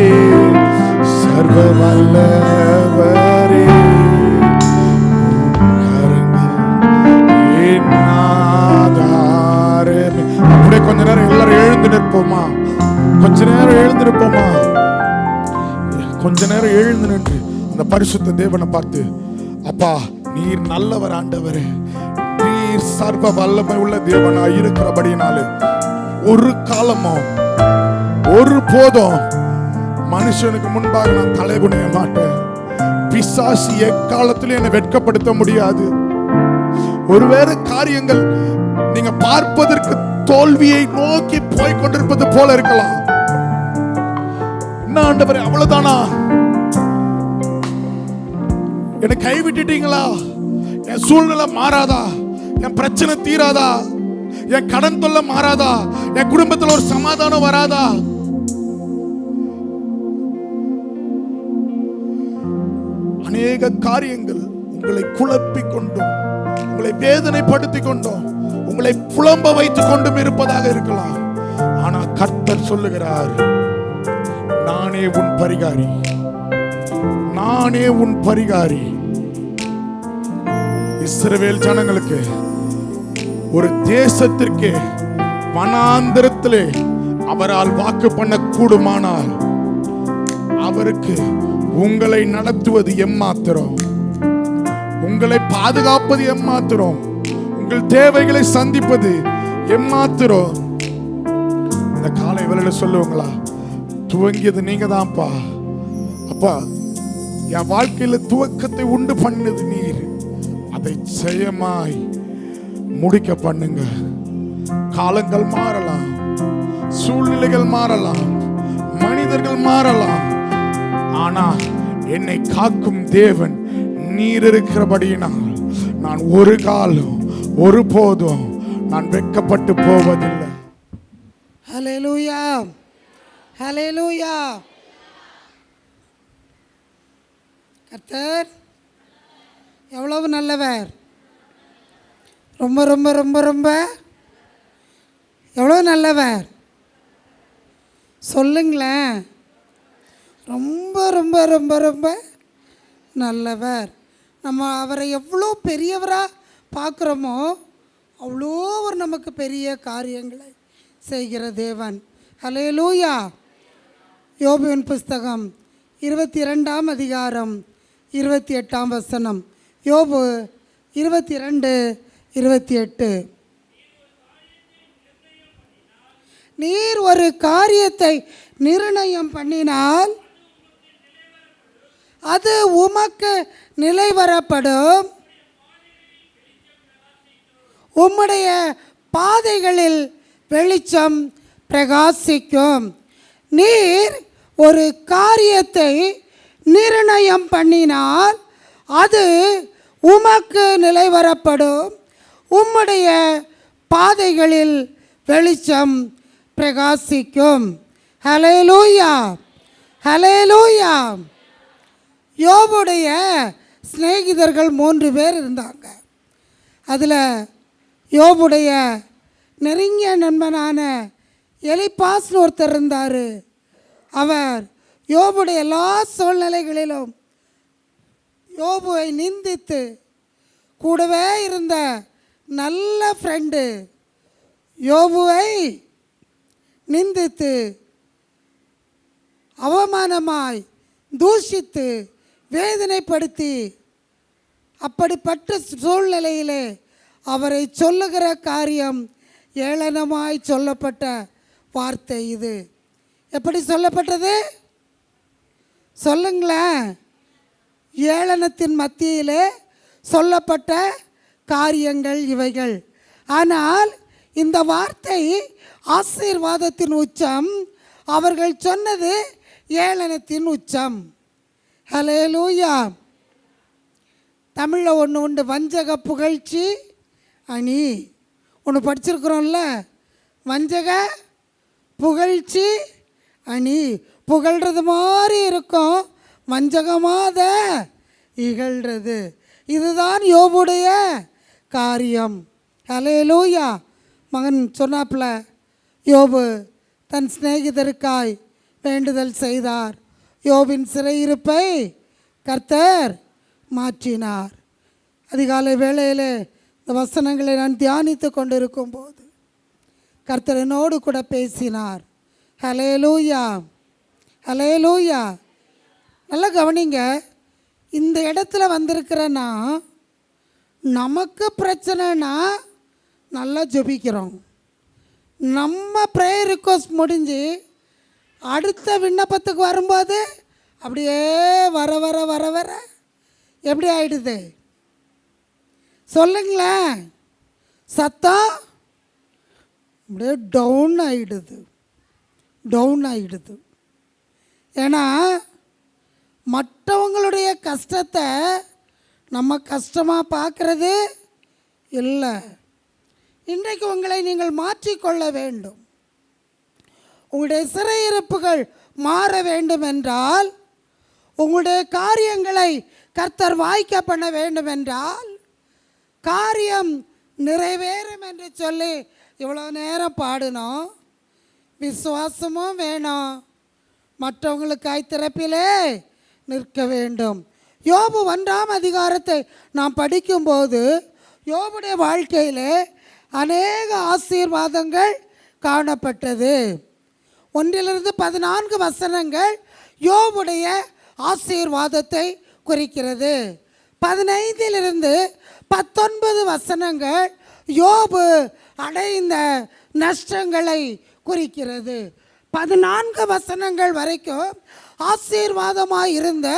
சர்வ வல்லவரே, உம் கரங்கள் என் ஆதாரமே. அப்படியே கொஞ்ச நேரம் எல்லாரும் எழுந்து நிற்போமா? கொஞ்ச நேரம் எழுந்து நிற்போமா? கொஞ்ச நேரம் எழுந்து நின்று அந்த பரிசுத்த தேவனை பார்த்து, அப்பா நீர் நல்லவர் ஆண்டவரே, நீர் சர்வ வல்லமை உள்ள தேவனா இருக்கிறபடினாலே ஒரு காலமோ ஒரு போதும் மனுஷனுக்கு முன்பாக நான் தலை குனிய மாட்டேன். பிசாசு எக்காலத்திலும் என்னை வெட்கப்படுத்த முடியாது. ஒருவேளை காரியங்கள் நீங்க பார்ப்பதற்கு தோல்வியை நோக்கி போய் கொண்டிருப்பது போல இருக்கலாம். என்ன ஆண்டவரே அவ்வளவுதானா? என்னை கைவிட்டுட்டீங்களா? என் சூழ்நிலை மாறாதா? என் பிரச்சனை தீராதா? என் கடன் தொல்லை மாறாதா? என் குடும்பத்தில் ஒரு சமாதானம் வராதா? அநேக காரியங்கள் உங்களை குழப்பிக் கொண்டும், உங்களை வேதனைப்படுத்திக் கொண்டும், உங்களை புலம்ப வைத்துக் கொண்டும் இருப்பதாக இருக்கலாம். ஆனா கர்த்தர் சொல்லுகிறார், நானே உன் பரிகாரி, நானே உன் பரிகாரி. இஸ்ரவேல் ஜனங்களுக்கு ஒரு தேசத்திற்கு வனாந்தரத்திலே அவரால் வாக்கு பண்ண கூடுமானால் அவருக்கு உங்களை நடத்துவது எம்மாத்திரம், உங்களை பாதுகாப்பது எம்மாத்திரம், உங்கள் தேவைகளை சந்திப்பது எம்மாத்திரம். இந்த காலை வேளையில சொல்லுவாங்களா, துவங்கியது நீங்க தான்ப்பா. அப்பா என் வாழ்க்கையில துவக்கத்தை உண்டு பண்ணது நீர், அதை ஜெயமாய் முடிக்க பண்ணுங்க. காலங்கள் மாறலாம், சூழ்நிலைகள் மாறலாம், மனிதர்கள் மாறலாம், ஆனா என்னை காக்கும் தேவன் நீர் இருக்கிறபடியினால் நான் ஒரு காலம் ஒரு போதும் நான் வெட்கப்பட்டு போவதில்லை. ஹல்லேலூயா, ஹல்லேலூயா. கர்த்தர் எவ்வளவு நல்லவர், ரொம்ப ரொம்ப ரொம்ப ரொம்ப எவ்வளோ நல்லவர் சொல்லுங்களேன். ரொம்ப ரொம்ப ரொம்ப ரொம்ப நல்லவர். நம்ம அவரை எவ்வளோ பெரியவராக பார்க்குறோமோ அவ்வளோ ஒரு நமக்கு பெரிய காரியங்களை செய்கிற தேவன். ஹல்லேலூயா. யோபுவின் புஸ்தகம் 22ஆம் அதிகாரம் 28ஆம் வசனம். யோபு 22:28. நீர் ஒரு காரியத்தை நிர்ணயம் பண்ணினால் அது உமக்கு நிலைவரப்படும், உம்முடைய பாதைகளில் வெளிச்சம் பிரகாசிக்கும். நீர் ஒரு காரியத்தை நிர்ணயம் பண்ணினால் அது உமக்கு நிலைவரப்படும், உம்முடைய பாதைகளில் வெளிச்சம் பிரகாசிக்கும். ஹல்லேலூயா, ஹல்லேலூயா. யோபுடைய சிநேகிதர்கள் 3 பேர் இருந்தாங்க. அதில் யோபுடைய நெருங்கிய நண்பனான எலிப்பாஸ்னு ஒருத்தர் இருந்தார். அவர் யோபுடைய எல்லா சூழ்நிலைகளிலும் யோபுவை நிந்தித்து கூடவே இருந்த நல்ல ஃப்ரெண்டு. யோபுவை நிந்தித்து அவமானமாய் தூஷித்து வேதனைப்படுத்தி அப்படிப்பட்ட சூழ்நிலையிலே அவரை சொல்லுகிற காரியம் ஏளனமாய் சொல்லப்பட்ட வார்த்தை இது. எப்படி சொல்லப்பட்டது? சொல்லுங்களேன். ஏளனத்தின் மத்தியிலே சொல்லப்பட்ட காரியங்கள் இவைகள். ஆனால் இந்த வார்த்தை ஆசீர்வாதத்தின் உச்சம், அவர்கள் சொன்னது ஏளனத்தின் உச்சம். ஹல்லேலூயா. தமிழில் ஒன்று உண்டு, வஞ்சக புகழ்ச்சி அணி. ஒன்று படிச்சிருக்கிறோம்ல, வஞ்சக புகழ்ச்சி அணி. புகழ்கிறது மாதிரி இருக்கும், வஞ்சகமாத இகழ்கிறது. இதுதான் யோபுடைய காரியம். ஹல்லேலூயா. மகன் சொன்னாப்புல, யோபு தன் சிநேகிதருக்காய் வேண்டுதல் செய்தார். யோபின் சிறையிருப்பை கர்த்தர் மாற்றினார். அதிகாலை வேளையில் இந்த வசனங்களை நான் தியானித்து கொண்டிருக்கும் போது கர்த்தர் என்னோடு கூட பேசினார். ஹல்லேலூயா, ஹல்லேலூயா. நல்லா கவனிங்க. இந்த இடத்துல வந்திருக்கிறேன்னா நமக்கு பிரச்சனைனா நல்லா ஜெபிக்கிறோம். நம்ம ப்ரேயர் ரிக்வஸ்ட் முடிஞ்சு அடுத்த விண்ணப்பத்துக்கு வரும்போது அப்படியே வர வர வர வர எப்படி ஆயிடுது சொல்லுங்களேன்? சத்தம் அப்படியே டவுன் ஆயிடுது, டவுன் ஆயிடுது. ஏன்னா மற்றவங்களுடைய கஷ்டத்தை நம்ம கஷ்டமாக பார்க்கறது இல்லை. இன்றைக்கு உங்களை நீங்கள் மாற்றிக்கொள்ள வேண்டும். உங்களுடைய சிறையிருப்புகள் மாற வேண்டும் என்றால், உங்களுடைய காரியங்களை கர்த்தர் வாய்க்க பண்ண வேண்டும் என்றால், காரியம் நிறைவேறும் என்று சொல்லி இவ்வளோ நேரம் பாடினோம். விசுவாசமும் வேணும், மற்றவங்களுக்காய் திறப்பிலே நிற்க வேண்டும். யோபு 1ஆம் அதிகாரத்தை நாம் படிக்கும்போது யோபுடைய வாழ்க்கையிலே அநேக ஆசீர்வாதங்கள் காணப்பட்டது. 1 to 14 வசனங்கள் யோபுடைய ஆசீர்வாதத்தை குறிக்கிறது. 15 to 19 வசனங்கள் யோபு அடைந்த நஷ்டங்களை குறிக்கிறது. 14 வசனங்கள் வரைக்கும் ஆசீர்வாதமாக இருந்த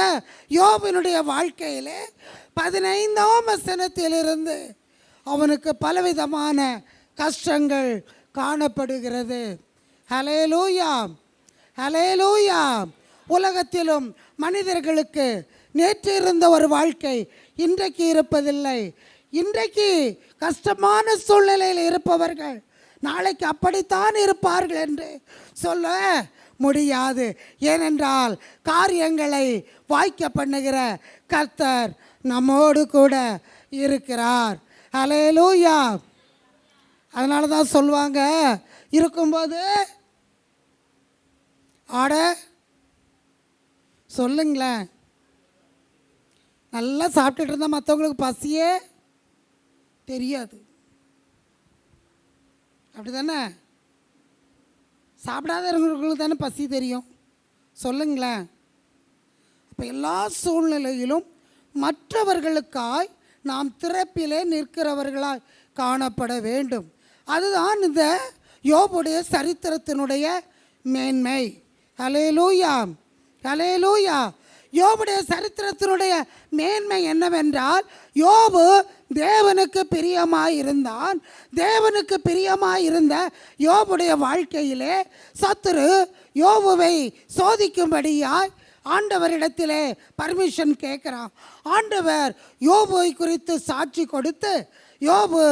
யோபுனுடைய வாழ்க்கையிலே 15ஆம் வசனத்திலிருந்து அவனுக்கு பலவிதமான கஷ்டங்கள் காணப்படுகிறது. ஹல்லேலூயா, ஹல்லேலூயா. உலகத்திலும் மனிதர்களுக்கு நேற்று இருந்த ஒரு வாழ்க்கை இன்றைக்கு இருப்பதில்லை. இன்றைக்கு கஷ்டமான சூழ்நிலையில் இருப்பவர்கள் நாளைக்கு அப்படித்தான் இருப்பார்கள் என்று சொல்ல முடியாது. ஏனென்றால் காரியங்களை வாய்க்க பண்ணுகிற கர்த்தர் நம்மோடு கூட இருக்கிறார். ஹல்லேலூயா. அதனால தான் சொல்லுவாங்க, இருக்கும்போது ஆட சொல்லுங்களேன். நல்லா சாப்பிட்டுட்டு இருந்தால் மற்றவங்களுக்கு பசியே தெரியாது. அப்படி தானே? சாப்பிடாத இருக்கிறவங்களுக்கு தானே பசி தெரியும். சொல்லுங்களேன். அப்போ எல்லா சூழ்நிலையிலும் மற்றவர்களுக்காய் நாம் திறப்பிலே நிற்கிறவர்களாய் காணப்பட வேண்டும். அதுதான் இந்த யோபுடைய சரித்திரத்தினுடைய மேன்மை. ஹல்லேலூயா, ஹல்லேலூயா. யோபுடைய சரித்திரத்தினுடைய மேன்மை என்னவென்றால், யோபு தேவனுக்கு பிரியமாய் இருந்தான். தேவனுக்கு பிரியமாய் இருந்த யோபுடைய வாழ்க்கையிலே சத்துரு யோபுவை சோதிக்கும்படியாய் ஆண்டவரிடத்திலே பர்மிஷன் கேட்குறான். ஆண்டவர் யோபுவை குறித்து சாட்சி கொடுத்து, யோபு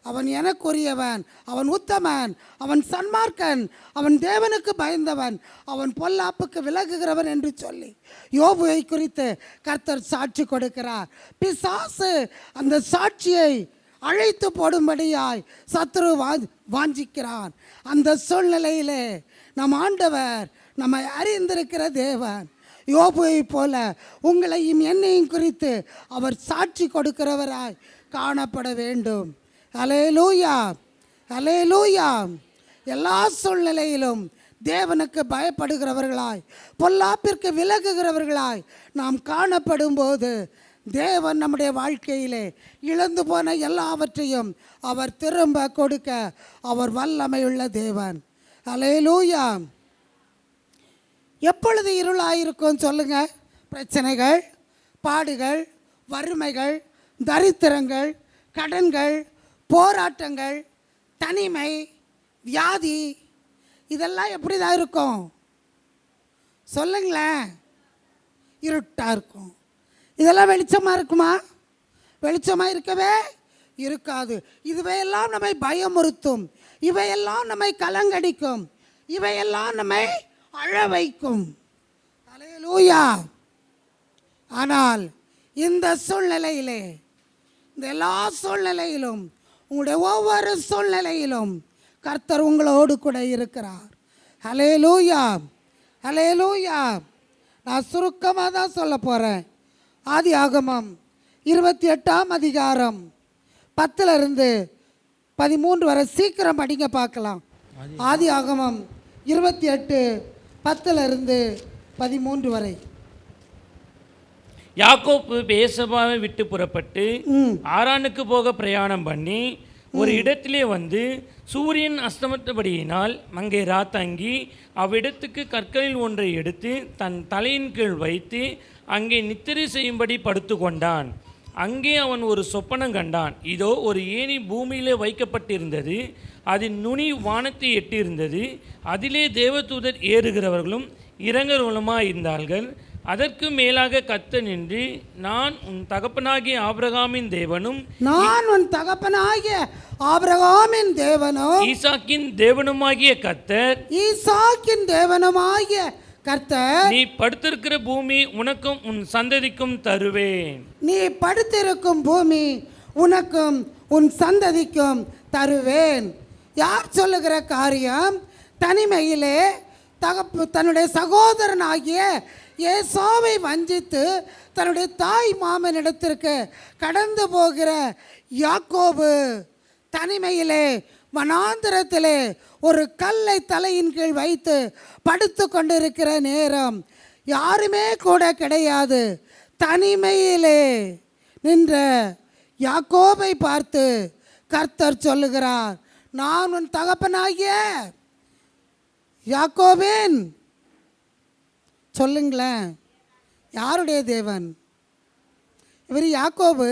அவன் எனக்குரியவன், அவன் உத்தமன், அவன் சன்மார்க்கன், அவன் தேவனுக்கு பயந்தவன், அவன் பொல்லாப்புக்கு விலகுகிறவன் என்று சொல்லி யோபுவை குறித்து கர்த்தர் சாட்சி கொடுக்கிறார். பிசாசு அந்த சாட்சியை அழைத்து போடும்படியாய் சத்துரு வாஞ்சிக்கிறான். அந்த சூழ்நிலையிலே நம் ஆண்டவர் நம்மை அறிந்திருக்கிற தேவன். யோபுவை போல உங்களையும் என்னையும் குறித்து அவர் சாட்சி கொடுக்கிறவராய் காணப்பட வேண்டும். ஹல்லேலூயா, ஹல்லேலூயா. எல்லா சூழ்நிலையிலும் தேவனுக்கு பயப்படுகிறவர்களாய், பொல்லாப்பிற்கு விலகுகிறவர்களாய் நாம் காணப்படும் போது தேவன் நம்முடைய வாழ்க்கையிலே இழந்து போன எல்லாவற்றையும் அவர் திரும்ப கொடுக்க அவர் வல்லமையுள்ள தேவன். ஹல்லேலூயா, எப்பொழுது இருளாயிருக்கும் சொல்லுங்க? பிரச்சனைகள், பாடுகள், வறுமைகள், தரித்திரங்கள், கடன்கள், போராட்டங்கள், தனிமை, வியாதி, இதெல்லாம் எப்படி தான் இருக்கும் சொல்லுங்களேன்? இருட்டாக இருக்கும். இதெல்லாம் வெளிச்சமாக இருக்குமா? வெளிச்சமாக இருக்கவே இருக்காது. இவையெல்லாம் நம்மை பயமுறுத்தும், இவையெல்லாம் நம்மை கலங்கடிக்கும், இவையெல்லாம் நம்மை அழ வைக்கும். அல்லேலூயா. ஆனால் இந்த சூழ்நிலையிலே, இந்த எல்லா சூழ்நிலையிலும், உங்களுடைய ஒவ்வொரு சூழ்நிலையிலும் கர்த்தர் உங்களோடு கூட இருக்கிறார். அல்லேலூயா, அல்லேலூயா. நான் சுருக்கமாக தான் சொல்ல போகிறேன். ஆதியாகமம் 28ஆம் அதிகாரம் 10 13 வரை சீக்கிரம் படிங்க பார்க்கலாம். ஆதியாகமம் 28 10 13 வரை. யாக்கோப்பு பேசபாவை விட்டு புறப்பட்டு ஆரானுக்கு போக பிரயாணம் பண்ணி ஒரு இடத்திலே வந்து சூரியன் அஸ்தமத்தபடியினால் அங்கே ராத்தங்கி அவ்விடத்துக்கு கற்களில் ஒன்றை எடுத்து தன் தலையின் கீழ் வைத்து அங்கே நித்திரை செய்யும்படி படுத்து கொண்டான். அங்கே அவன் ஒரு சொப்பனம் கண்டான். இதோ ஒரு ஏணி பூமியிலே வைக்கப்பட்டிருந்தது, அதன் நுனி வானத்தை எட்டியிருந்தது, அதிலே தேவதூதர் ஏறுகிறவர்களும் இறங்குறவர்களுமாய் இருந்தார்கள். அதற்கு மேலாக கர்த்தர் நின்று, நான் உன் தகப்பனாகிய ஆபிரகாமின் தேவனும், நான் உன் தகப்பனாகிய ஆபிரகாமின் தேவனும், ஈசாக்கின் தேவனுமாகிய கர்த்தர், ஈசாக்கின் தேவனுமாகிய கர்த்தர், நீ படுத்திருக்கிற பூமி உனக்கும் உன் சந்ததிக்கும் தருவேன். நீ படுத்திருக்கும் பூமி உனக்கும் உன் சந்ததிக்கும் தருவேன். யார் சொல்லுகிற காரியம்? தனிமையிலே தன்னுடைய சகோதரனாகிய ஏசாவை வஞ்சித்து தன்னுடைய தாய் மாமனிடத்திற்கு கடந்து போகிற யாக்கோபு தனிமையிலே வனாந்திரத்திலே ஒரு கல்லை தலையின் கீழ் வைத்து படுத்து கொண்டிருக்கிற நேரம், யாருமே கூட கிடையாது. தனிமையிலே நின்ற யாக்கோபை பார்த்து கர்த்தர் சொல்லுகிறார், நான் உன் தகப்பனாகிய யாக்கோபின். சொல்லுங்களேன், யாருடைய தேவன் இவர்? யாக்கோபு.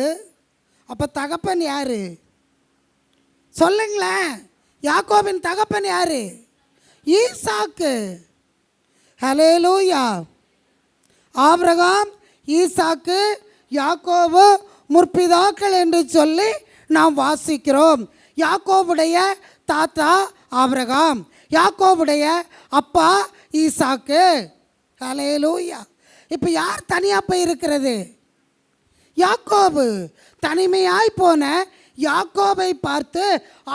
அப்போ தகப்பன் யாரு? சொல்லுங்களேன், யாக்கோபின் தகப்பன் யாரு? ஈசாக்கு. ஹல்லேலூயா. ஆபிரகாம், ஈசாக்கு, யாக்கோபு முற்பிதாக்கள் என்று சொல்லி நாம் வாசிக்கிறோம். யாக்கோபுடைய தாத்தா ஆபிரகாம், யாக்கோபுடைய அப்பா ஈசாக்கு. ஹல்லேலூயா. இப்போ யார் தனியாக போய் இருக்கிறது? யாக்கோபு. தனிமையாய் போன யாக்கோபை பார்த்து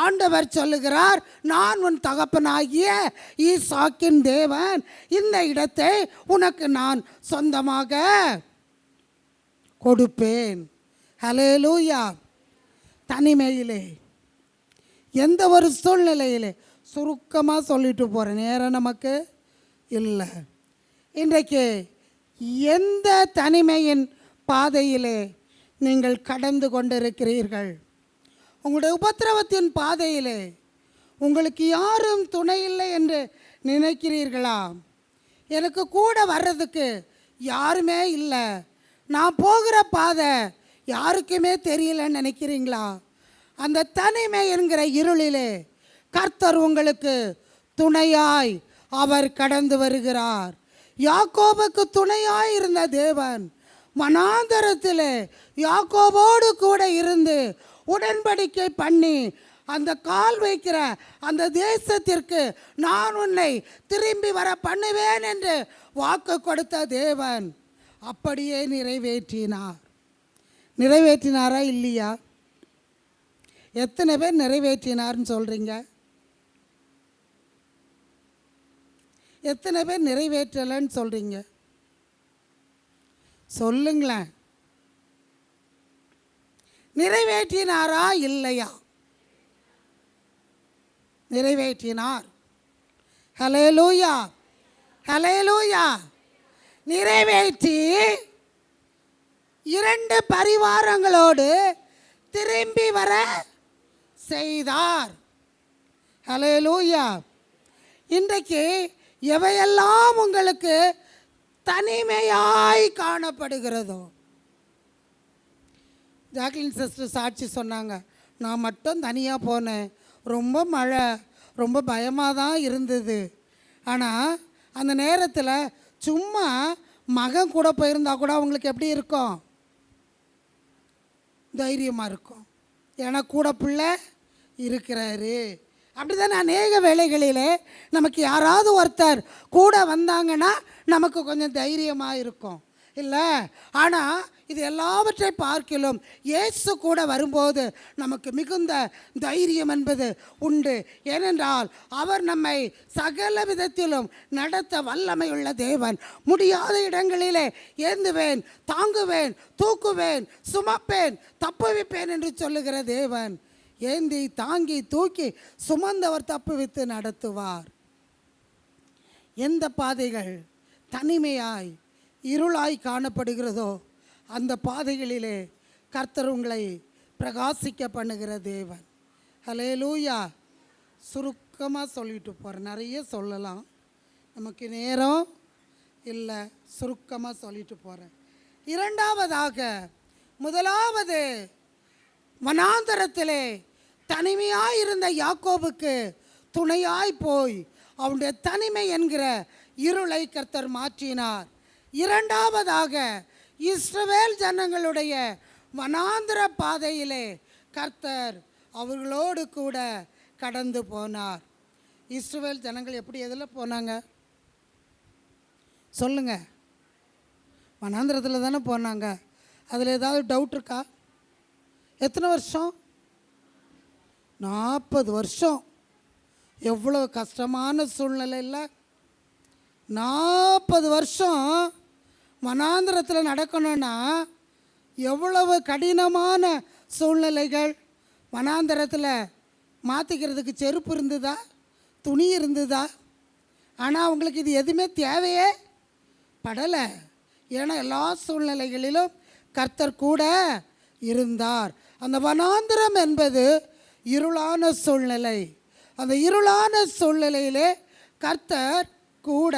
ஆண்டவர் சொல்லுகிறார், நான் உன் தகப்பனாகிய ஈசாக்கின் தேவன், இந்த இடத்தை உனக்கு நான் சொந்தமாக கொடுப்பேன். ஹல்லேலூயா. தனிமையிலே எந்த ஒரு சூழ்நிலையிலே, சுருக்கமாக சொல்லிட்டு போகிறேன், நேரம் நமக்கு இல்லை. இன்றைக்கு எந்த தனிமையின் பாதையிலே நீங்கள் கடந்து கொண்டிருக்கிறீர்கள்? உங்களுடைய உபத்திரவத்தின் பாதையிலே உங்களுக்கு யாரும் துணை இல்லை என்று நினைக்கிறீர்களா? எனக்கு கூட வர்றதுக்கு யாருமே இல்லை, நான் போகிற பாதை யாருக்குமே தெரியலன்னு நினைக்கிறீங்களா? அந்த தனிமை என்கிற இருளிலே கர்த்தர் உங்களுக்கு துணையாய் அவர் கடந்து வருகிறார். யாக்கோபுக்கு துணையாய் இருந்த தேவன் வனாந்தரத்திலே யாக்கோபோடு கூட இருந்து உடன்படிக்கை பண்ணி அந்த கால் வைக்கிற அந்த தேசத்திற்கு நான் உன்னை திரும்பி வர பண்ணுவேன் என்று வாக்கு கொடுத்த தேவன் அப்படியே நிறைவேற்றினார். நிறைவேற்றினாரா இல்லையா? எத்தனை பேர் நிறைவேற்றினார்னு சொல்கிறீங்க? எத்தனை பேர் நிறைவேற்றலைன்னு சொல்கிறீங்க? சொல்லுங்களேன். நிறைவேற்றினாரா இல்லையா? நிறைவேற்றினார். ஹல்லேலூயா, ஹல்லேலூயா. நிறைவேற்றி 2 பரிவாரங்களோடு திரும்பி வர செய்தார். ஹல்லேலூயா. இன்றைக்கு எவையெல்லாம் உங்களுக்கு தனிமையாய் காணப்படுகிறதோ. ஜாக்லின் சிஸ்டர் சாட்சி சொன்னாங்க, நான் மட்டும் தனியாக போனேன், ரொம்ப மழை, ரொம்ப பயமாக தான் இருந்தது. ஆனால் அந்த நேரத்தில் சும்மா மகன் கூட போயிருந்தா கூட அவங்களுக்கு எப்படி இருக்கும்? தைரியமாக இருக்கும். ஏன்னா கூட பிள்ளை இருக்கிறாரு. அப்படி தானே அநேக வேளைகளிலே நமக்கு யாராவது ஒருத்தர் கூட வந்தாங்கன்னா நமக்கு கொஞ்சம் தைரியமாக இருக்கும் இல்லை? ஆனால் இது எல்லாவற்றை பார்க்கிலும் இயேசு கூட வரும்போது நமக்கு மிகுந்த தைரியம் என்பது உண்டு. ஏனென்றால் அவர் நம்மை சகல விதத்திலும் நடத்த வல்லமையுள்ள தேவன். முடியாத இடங்களிலே ஏந்துவேன், தாங்குவேன், தூக்குவேன், சுமப்பேன், தப்புவிப்பேன் என்று சொல்லுகிற தேவன். ஏந்தி தாங்கி தூக்கி சுமந்தவர் தப்புவித்து நடத்துவார். எந்த பாதைகள் தனிமையாய் இருளாய் காணப்படுகிறதோ அந்த பாதைகளிலே கர்த்தர் உங்களை பிரகாசிக்க பண்ணுகிற தேவன். ஹல்லேலூயா. சுருக்கமாக சொல்லிட்டு போகிறேன், நிறைய சொல்லலாம், நமக்கு நேரம் இல்லை, சுருக்கமாக சொல்லிட்டு போகிறேன். இரண்டாவதாக, முதலாவது வனாந்தரத்திலே தனிமையாய் இருந்த யாக்கோபுக்கு துணையாய் போய் அவனுடைய தனிமை என்கிற இருளை கர்த்தர் மாற்றினார். இரண்டாவதாக, இஸ்ரவேல் ஜனங்களுடைய வனாந்தர பாதையிலே கர்த்தர் அவர்களோடு கூட கடந்து போனார். இஸ்ரவேல் ஜனங்கள் எப்படி எதில் போனாங்க சொல்லுங்க? வனாந்தரத்தில் தானே போனாங்க. அதில் ஏதாவது டவுட் இருக்கா? எத்தனை வருஷம்? 40 வருஷம். எவ்வளோ கஷ்டமான சூழ்நிலை இல்லை? 40 வருஷம் வனாந்தரத்தில் நடக்கணும்னா எவ்வளவு கடினமான சூழ்நிலைகள். வனாந்தரத்தில் மாற்றிக்கிறதுக்கு செருப்பு இருந்ததா, துணி இருந்ததா? ஆனால் அவங்களுக்கு இது எதுவுமே தேவையே படலை. ஏன்னா எல்லா சூழ்நிலைகளிலும் கர்த்தர் கூட இருந்தார். அந்த வனாந்தரம் என்பது இருளான சூழ்நிலை. அந்த இருளான சூழ்நிலையிலே கர்த்தர் கூட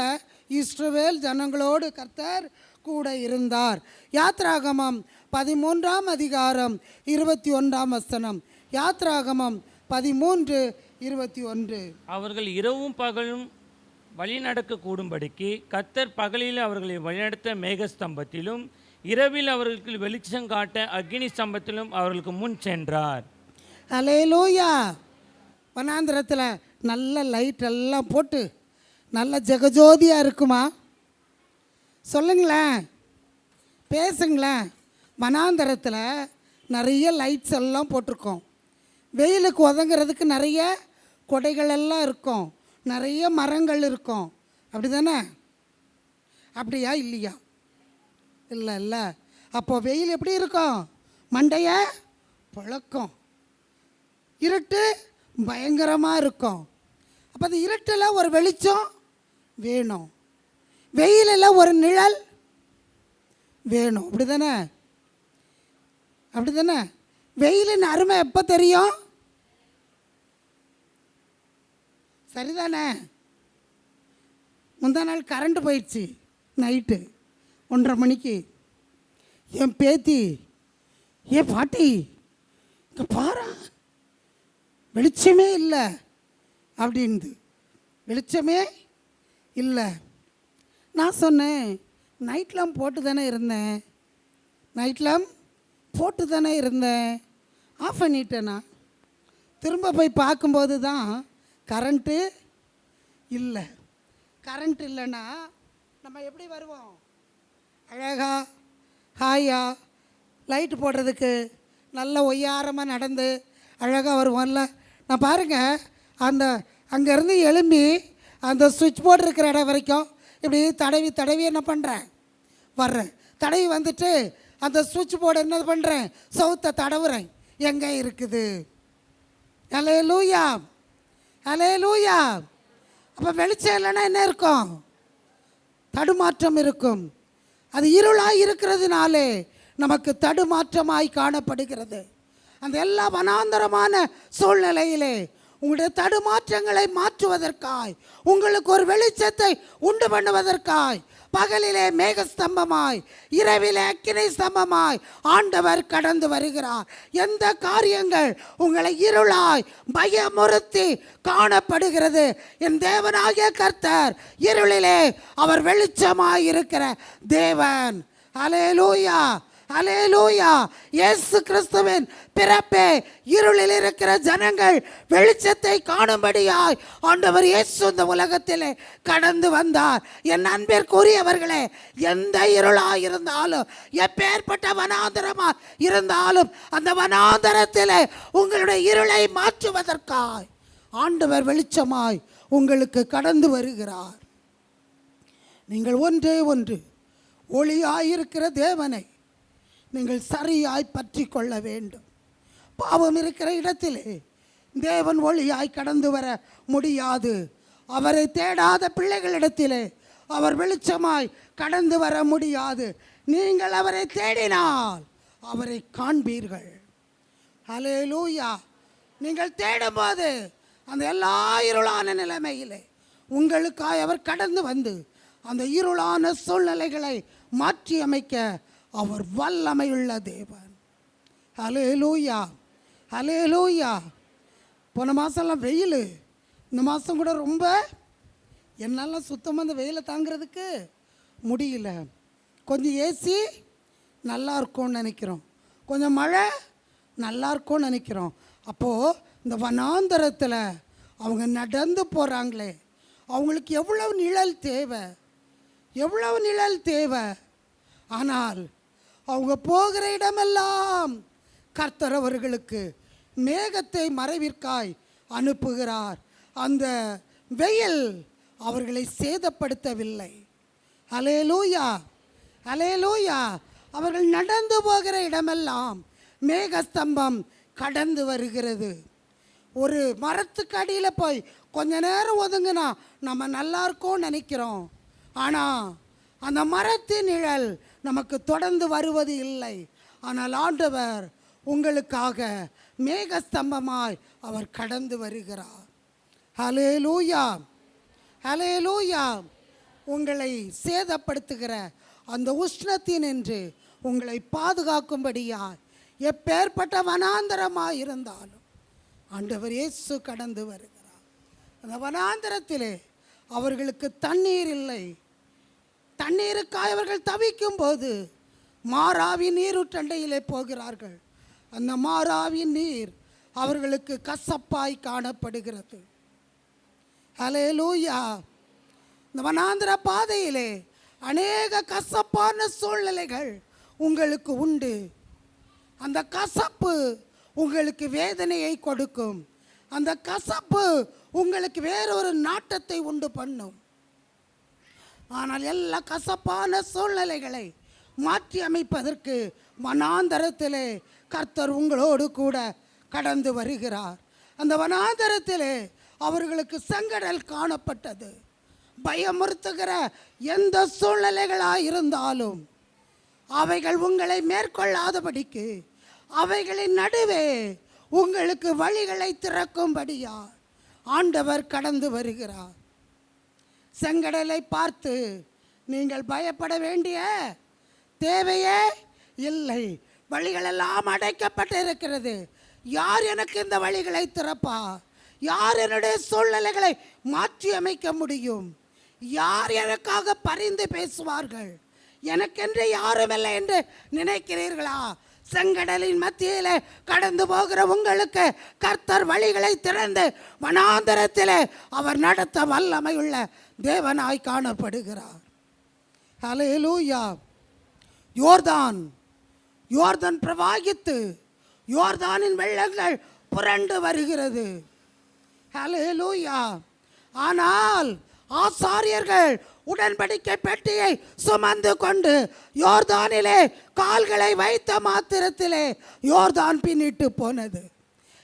இஸ்ரவேல் ஜனங்களோடு கர்த்தர் கூட இருந்தார். யாத்ராகமம் 13ஆம் அதிகாரம் 21ஆம் வசனம். யாத்ராகமம் 13:21. அவர்கள் இரவும் பகலும் வழி நடக்க கூடும்படிக்கு கர்த்தர் பகலில் அவர்களை வழிநடத்த மேகஸ்தம்பத்திலும் இரவில் அவர்களுக்கு வெளிச்சம் காட்ட அக்னி ஸ்தம்பத்திலும் அவர்களுக்கு முன் சென்றார். ஹல்லேலூயா. வனாந்திரத்தில் நல்ல லைட் எல்லாம் போட்டு நல்ல ஜெகஜோதியாக இருக்குமா? சொல்லுங்களேன், பேசுங்களேன். வனாந்தரத்தில் நிறைய லைட்ஸ் எல்லாம் போட்டிருக்கோம். வெயிலுக்கு ஒதுங்கிறதுக்கு நிறைய கொடைகள் எல்லாம் இருக்கும், நிறைய மரங்கள் இருக்கும். அப்படி தானே? அப்படியா இல்லையா? இல்லை இல்லை. அப்போ வெயில் எப்படி இருக்கும்? மண்டைய பழக்கம். இருட்டு பயங்கரமாக இருக்கும். அப்போ அந்த இருட்டில் ஒரு வெளிச்சம் வேணும், வெயிலில் ஒரு நிழல் வேணும். அப்படி தானே? அப்படி தானே? வெயிலின் அருமை எப்போ தெரியும்? சரிதானே? முந்தா நாள் கரண்ட் போயிடுச்சு நைட்டு 1:30 மணிக்கு. என் பேத்தி, ஏன் பாட்டி இங்கே பாரு வெளிச்சமே இல்லை அப்படின்து. வெளிச்சமே இல்லை. நான் சொன்னேன், நைட் லேம்ப் போட்டு தானே இருந்தேன், நைட் லேம்ப் போட்டு தானே இருந்தேன், ஆஃப் பண்ணிட்டேனா? திரும்ப போய் பார்க்கும்போது தான் கரண்ட்டு இல்லை. கரண்ட் இல்லைன்னா நம்ம எப்படி வருவோம்? அழகா ஹாயா லைட்டு போடுறதுக்கு நல்ல ஒய்யாரமாக நடந்து அழகாக வருவோம்ல. நான் பாருங்கள், அந்த அங்கேருந்து எழும்பி அந்த சுவிட்ச் போர்டு இருக்கிற இடம் வரைக்கும் இப்படி தடவி தடவி என்ன பண்ணுறேன், வர்றேன். தடவி வந்துட்டு அந்த சுவிட்ச் போர்டு என்ன பண்ணுறேன், சவுத்தை தடவுறேன், எங்கே இருக்குது. ஹல்லேலூயா, ஹல்லேலூயா. அப்போ வெளிச்சம் இல்லைன்னா என்ன இருக்கும்? தடுமாற்றம் இருக்கும். அது இருளாக இருக்கிறதுனாலே நமக்கு தடுமாற்றமாய் காணப்படுகிறது. அந்த எல்லா வனாந்தரமான சூழ்நிலையிலே உங்களுடைய தடுமாற்றங்களை மாற்றுவதற்காய், உங்களுக்கு ஒரு வெளிச்சத்தை உண்டு பண்ணுவதற்காய், பகலிலே மேகஸ்தம்பமாய் இரவிலே அக்கினி ஸ்தம்பமாய் ஆண்டவர் கடந்து வருகிறார். எந்த காரியங்கள் உங்களை இருளாய் பயமுறுத்தி காணப்படுகிறது, என் தேவனாகிய கர்த்தர் இருளிலே அவர் வெளிச்சமாய் இருக்கிற தேவன். அல்லேலூயா, அல்லேலூயா. இயேசு கிறிஸ்துவின் பிறப்பே இருளில் இருக்கிற ஜனங்கள் வெளிச்சத்தை காணும்படியாய் ஆண்டவர் இயேசு இந்த உலகத்திலே கடந்து வந்தார். என் அன்பிற்குரியவர்களே, எந்த இருளாய் இருந்தாலும், எப்பேற்பட்ட வனாந்தரமாய் இருந்தாலும், அந்த வனாந்தரத்திலே உங்களுடைய இருளை மாற்றுவதற்காய் ஆண்டவர் வெளிச்சமாய் உங்களுக்கு கடந்து வருகிறார். நீங்கள் ஒன்றே ஒன்று, ஒளியாயிருக்கிற தேவனை நீங்கள் சரியாய் பற்றி கொள்ள வேண்டும். பாவம் இருக்கிற இடத்திலே தேவன் ஒளியாய் கடந்து வர முடியாது. அவரை தேடாத பிள்ளைகளிடத்திலே அவர் வெளிச்சமாய் கடந்து வர முடியாது. நீங்கள் அவரை தேடினால் அவரை காண்பீர்கள். அல்லேலூயா. நீங்கள் தேடும்போது அந்த எல்லா இருளான நிலைமையிலே உங்களுக்காய் அவர் கடந்து வந்து அந்த இருளான சூழ்நிலைகளை மாற்றி அமைக்க அவர் வல்லமையுள்ள தேவன். அல்லேலூயா, அல்லேலூயா. போன மாதம்லாம் வெயில், இந்த மாதம் கூட ரொம்ப என்னால் சுத்தமாக அந்த வெயிலை தாங்கிறதுக்கு முடியல. கொஞ்சம் ஏசி நல்லா இருக்கும்னு நினைக்கிறோம், கொஞ்சம் மழை நல்லா இருக்கும்னு நினைக்கிறோம். அப்போது இந்த வனாந்தரத்தில் அவங்க நடந்து போகிறாங்களே, அவங்களுக்கு எவ்வளவு நிழல் தேவை, எவ்வளவு நிழல் தேவை. ஆனால் அவங்க போகிற இடமெல்லாம் கர்த்தர் அவர்களுக்கு மேகத்தை மறைவிற்காய் அனுப்புகிறார். அந்த வெயில் அவர்களை சேதப்படுத்தவில்லை. அல்லேலூயா, அல்லேலூயா. அவர்கள் நடந்து போகிற இடமெல்லாம் மேகஸ்தம்பம் கடந்து வருகிறது. ஒரு மரத்துக்கு அடியில் போய் கொஞ்ச நேரம் ஒதுங்கினா நம்ம நல்லா இருக்கோம்னு நினைக்கிறோம். ஆனால் அந்த மரத்தின் நிழல் நமக்கு தொடர்ந்து வருவது இல்லை. ஆனால் ஆண்டவர் உங்களுக்காக மேகஸ்தம்பமாய் அவர் கடந்து வருகிறார். அல்லேலூயா, அல்லேலூயா. உங்களை சேதப்படுத்துகிற அந்த உஷ்ணத்தினின்று உங்களை பாதுகாக்கும்படியாய் எப்பேற்பட்ட வனாந்தரமாய் இருந்தாலும் ஆண்டவர் இயேசு கடந்து வருகிறார். அந்த வனாந்தரத்திலே அவர்களுக்கு தண்ணீர் இல்லை. தண்ணீருக்காய் அவர்கள் தவிக்கும் போது மாறாவின் நீருற்றண்டையிலே போகிறார்கள். அந்த மாறாவின் நீர் அவர்களுக்கு கசப்பாய் காணப்படுகிறது. அல்லேலூயா. இந்த வனாந்திர பாதையிலே அநேக கசப்பான சூழ்நிலைகள் உங்களுக்கு உண்டு. அந்த கசப்பு உங்களுக்கு வேதனையை கொடுக்கும். அந்த கசப்பு உங்களுக்கு வேறொரு நாட்டத்தை உண்டு பண்ணும். ஆனால் எல்லா கசப்பான சூழ்நிலைகளை மாற்றி அமைப்பதற்கு வனாந்தரத்திலே கர்த்தர் உங்களோடு கூட கடந்து வருகிறார். அந்த வனாந்தரத்திலே அவர்களுக்கு செங்கடல் காணப்பட்டது. பயமுறுத்துகிற எந்த சூழ்நிலைகளாக இருந்தாலும் அவைகள் உங்களை மேற்கொள்ளாதபடிக்கு அவைகளின் நடுவே உங்களுக்கு வழிகளை திறக்கும்படியா ஆண்டவர் கடந்து வருகிறார். செங்கடலை பார்த்து நீங்கள் பயப்பட வேண்டிய தேவையே இல்லை. வழிகளெல்லாம் அடைக்கப்பட்டிருக்கிறது. யார் எனக்கு இந்த வழிகளை திறப்பா? யார் என்னுடைய சூழ்நிலைகளை மாற்றி அமைக்க முடியும்? யார் எனக்காக பரிந்து பேசுவார்கள்? எனக்கென்று யாரும் இல்லை என்று நினைக்கிறீர்களா? செங்கடலின் மத்தியிலே கடந்து போகிற உங்களுக்கு கர்த்தர் வழிகளை திறந்து வனாந்தரத்திலே அவர் நடத்த வல்லமையுள்ள தேவனாய் காணப்படுகிறார். அல்லேலூயா. யோர்தான் பிரவாகித்து யோர்தானின் வெள்ளங்கள் புரண்டு வருகிறது. அல்லேலூயா. ஆனால் ஆசாரியர்கள் உடன்படிக்கை பெட்டியை சுமந்து கொண்டு யோர்தானிலே கால்களை வைத்த மாத்திரத்திலே யோர்தான் பின்னிட்டு போனது.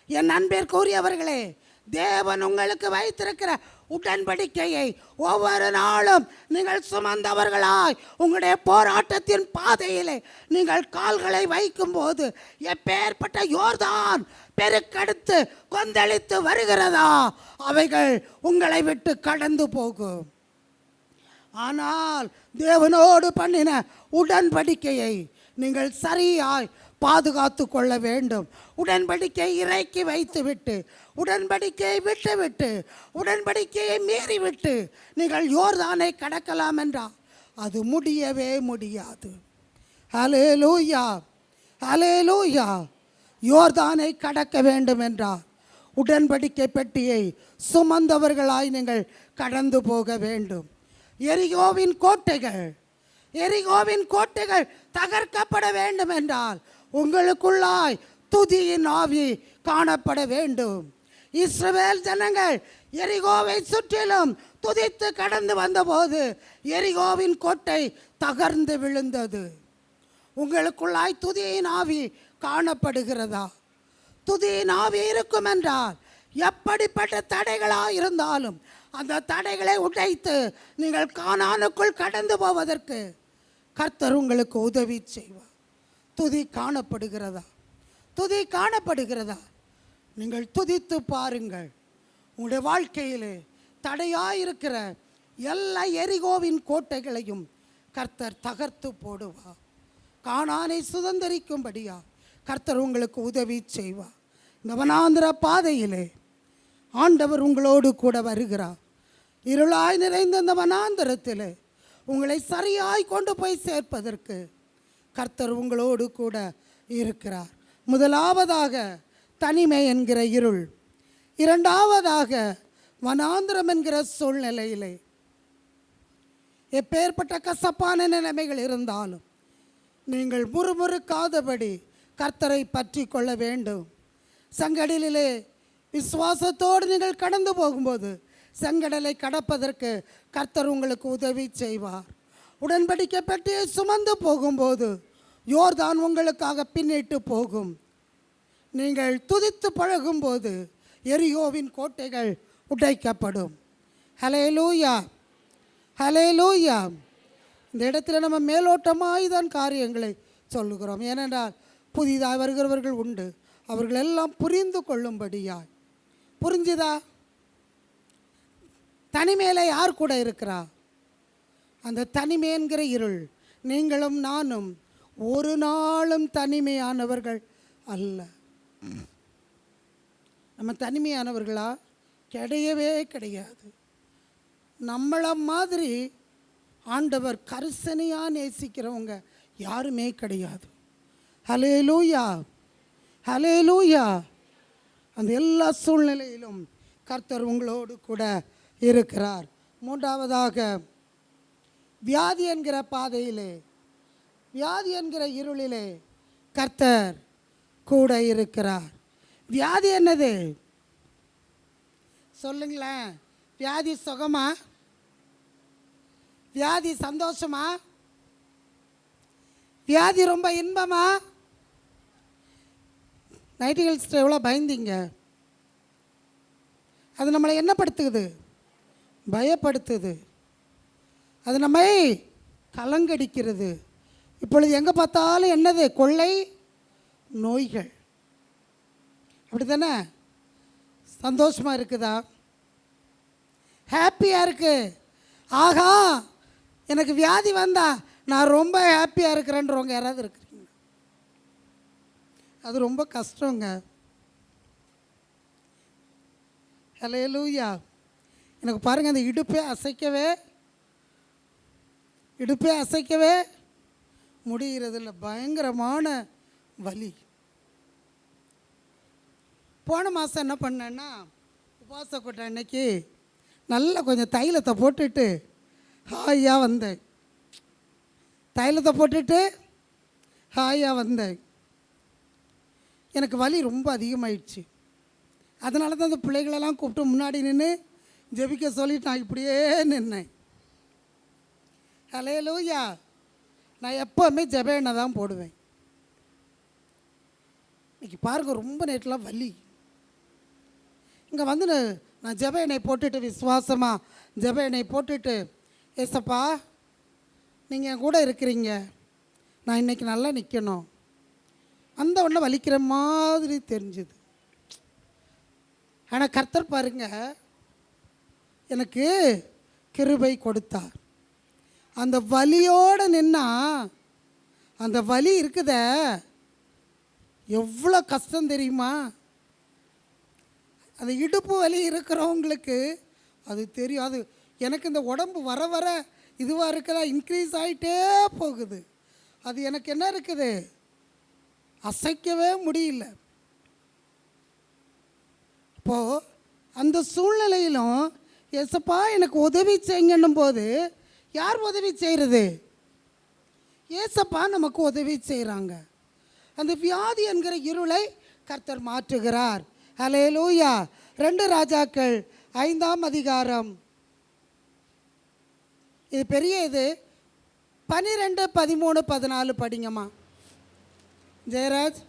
என் அன்பிற்குரியவர்களே, தேவன் உங்களுக்கு வைத்திருக்கிற உடன்படிக்கையை ஒவ்வொரு நாளும் நீங்கள் சுமந்தவர்களாய் உங்களுடைய போராட்டத்தின் பாதையிலே நீங்கள் கால்களை வைக்கும்போது எப்பேற்பட்ட யோர்தான் பெருக்கெடுத்து கொந்தளித்து வருகிறதா, அவைகள் உங்களை விட்டு கடந்து போகும். ஆனால் தேவனோடு பண்ணின உடன்படிக்கையை நீங்கள் சரியாய் பாதுகாத்து கொள்ள வேண்டும். உடன்படிக்கை இறக்கி வைத்துவிட்டு, உடன்படிக்கையை விட்டுவிட்டு, உடன்படிக்கையை மீறிவிட்டு நீங்கள் யோர்தானை கடக்கலாம் என்றால் அது முடியவே முடியாது. ஹல்லேலூயா, ஹல்லேலூயா. யோர்தானை கடக்க வேண்டும் என்றால் உடன்படிக்கை பெட்டியை சுமந்தவர்களாய் நீங்கள் கடந்து போக வேண்டும். எரிகோவின் கோட்டைகள் தகர்க்கப்பட வேண்டும் என்றால் உங்களுக்குள்ளாய் துதியின் ஆவி காணப்பட வேண்டும். இஸ்ரவேல் ஜனங்கள் எரிகோவை சுற்றிலும் துதித்து கடந்து வந்தபோது எரிகோவின் கோட்டை தகர்ந்து விழுந்தது. உங்களுக்குள்ளாய் துதியின் ஆவி காணப்படுகிறதா? துதியின் ஆவி இருக்கும் என்றால் எப்படிப்பட்ட தடைகளாக இருந்தாலும் அந்த தடைகளை உடைத்து நீங்கள் கானானுக்குள் கடந்து போவதற்கு கர்த்தர் உங்களுக்கு உதவி செய்வார். துதி காணப்படுகிறதா? துதி காணப்படுகிறதா? நீங்கள் துதித்து பாருங்கள். உங்களுடைய வாழ்க்கையிலே தடையாயிருக்கிற எல்லா எரிகோவின் கோட்டைகளையும் கர்த்தர் தகர்த்து போடுவார். கானானை சுதந்தரிக்கும்படியா கர்த்தர் உங்களுக்கு உதவி செய்வார். இந்த வனாந்திர பாதையிலே ஆண்டவர் உங்களோடு கூட வருகிறார். இருளாய் நிறைந்த இந்த வனாந்திரத்தில் உங்களை சரியாய் கொண்டு போய் சேர்ப்பதற்கு கர்த்தர் உங்களோடு கூட இருக்கிறார். முதலாவதாக தனிமை என்கிற இருள், இரண்டாவதாக வனாந்திரம் என்கிற சூழ்நிலையிலே எப்பேற்பட்ட கசப்பான நிலைமைகள் இருந்தாலும் நீங்கள் முறுமுறுக்காதபடி கர்த்தரை பற்றி கொள்ள வேண்டும். சங்கடலிலே விசுவாசத்தோடு நீங்கள் கடந்து போகும்போது செங்கடலை கடப்பதற்கு கர்த்தர் உங்களுக்கு உதவி செய்வார். உடன்படிக்கை பெட்டியை சுமந்து போகும்போது யோர்தான் உங்களுக்காக பின்னிட்டு போகும். நீங்கள் துதித்து பழகும்போது எரிகோவின் கோட்டைகள் உடைக்கப்படும். ஹல்லேலூயா, ஹல்லேலூயா. இந்த இடத்துல நம்ம மேலோட்டமாய் தான் காரியங்களை சொல்லுகிறோம். ஏனென்றால் புதிதாக வருகிறவர்கள் உண்டு, அவர்கள் எல்லாம் புரிந்து கொள்ளும்படியாய். புரிஞ்சுதா? தனிமையில் யார் கூட இருக்கிறா? அந்த தனிமை என்கிற இருள். நீங்களும் நானும் ஒரு நாளும் தனிமையானவர்கள் அல்ல. நம்ம தனிமையானவர்களா? கிடையவே கிடையாது. நம்மளை மாதிரி ஆண்டவர் கரிசனையாக நேசிக்கிறவங்க யாருமே கிடையாது. ஹல்லேலூயா, ஹல்லேலூயா. அந்த எல்லா சூழ்நிலையிலும் கர்த்தர் உங்களோடு கூட இருக்கிறார். மூன்றாவதாக வியாதி என்கிற பாதையிலே, வியாதி என்கிற இருளிலே கர்த்தர் கூட இருக்கிறார். வியாதி என்னது சொல்லுங்களேன்? வியாதி சுகமா? வியாதி சந்தோஷமா? வியாதி ரொம்ப இன்பமா? நைட்டிகல்ஸ் எவ்வளோ பயந்தீங்க? அது நம்மளை என்ன படுத்துக்குது? பயப்படுத்துது. அது நம்மை கலங்கடிக்கிறது. இப்பொழுது எங்கே பார்த்தாலும் என்னது? கொள்ளை நோய்கள். அப்படி தானே? சந்தோஷமாக இருக்குதா? ஹாப்பியாக இருக்கு. ஆகா, எனக்கு வியாதி வந்தா நான் ரொம்ப ஹாப்பியாக இருக்கிறேன்றவங்க யாராவது இருக்கிறீங்க? அது ரொம்ப கஷ்டங்க. ஹல்லேலூயா. எனக்கு பாருங்கள், அந்த இடுப்பே அசைக்கவே முடிகிறதில்ல. பயங்கரமான வலி. போன மாதம் என்ன பண்ணேன்னா, உபவாச கூட்டம் அன்னைக்கு நல்லா கொஞ்சம் தைலத்தை போட்டுட்டு ஹாயாக வந்தேன். தைலத்தை போட்டுட்டு ஹாயாக வந்தேன். எனக்கு வலி ரொம்ப அதிகமாயிடுச்சு. அதனால தான் அந்த பிள்ளைகளெல்லாம் கூப்பிட்டு முன்னாடி நின்று ஜெபிக்க சொல்லிட்டு நான் இப்படியே நின்னேன். ஹல்லேலூயா. நான் எப்போவுமே ஜெப எண்ணெய் தான் போடுவேன். இன்னைக்கு பாருங்கள், ரொம்ப நேரத்தில் வலி. இங்கே வந்து நான் ஜெப எண்ணெய் போட்டுட்டு விசுவாசமாக ஜெப எண்ணெய் போட்டுட்டு, ஏசப்பா நீங்கள் என் கூட இருக்கிறீங்க, நான் இன்றைக்கி நல்லா நிற்கணும். அந்த ஒன்றை வலிக்கிற மாதிரி தெரிஞ்சுது. ஆனால் கர்த்தர் பாருங்க எனக்கு கிருபை கொடுத்தார். அந்த வலியோடு நின்னா, அந்த வலி இருக்குத எவ்வளோ கஷ்டம் தெரியுமா? அந்த இடுப்பு வலி இருக்கிறவங்களுக்கு அது தெரியும். அது எனக்கு இந்த உடம்பு வர வர இதுவாக இருக்கிறா இன்க்ரீஸ் ஆகிட்டே போகுது. அது எனக்கு என்ன இருக்குது, அசைக்கவே முடியல. இப்போது அந்த சூழ்நிலையிலும் ஏசப்பா எனக்கு உதவி செய்யணும் போது யார் உதவி செய்கிறது? ஏசப்பா நமக்கு உதவி செய்கிறாங்க. அந்த வியாதி என்கிற இருளை கர்த்தர் மாற்றுகிறார். ஹல்லேலூயா. 2 ராஜாக்கள் 5ஆம் அதிகாரம், இது பெரிய இது, 12, 13, 14 படிங்கம்மா. ஜெயராஜ்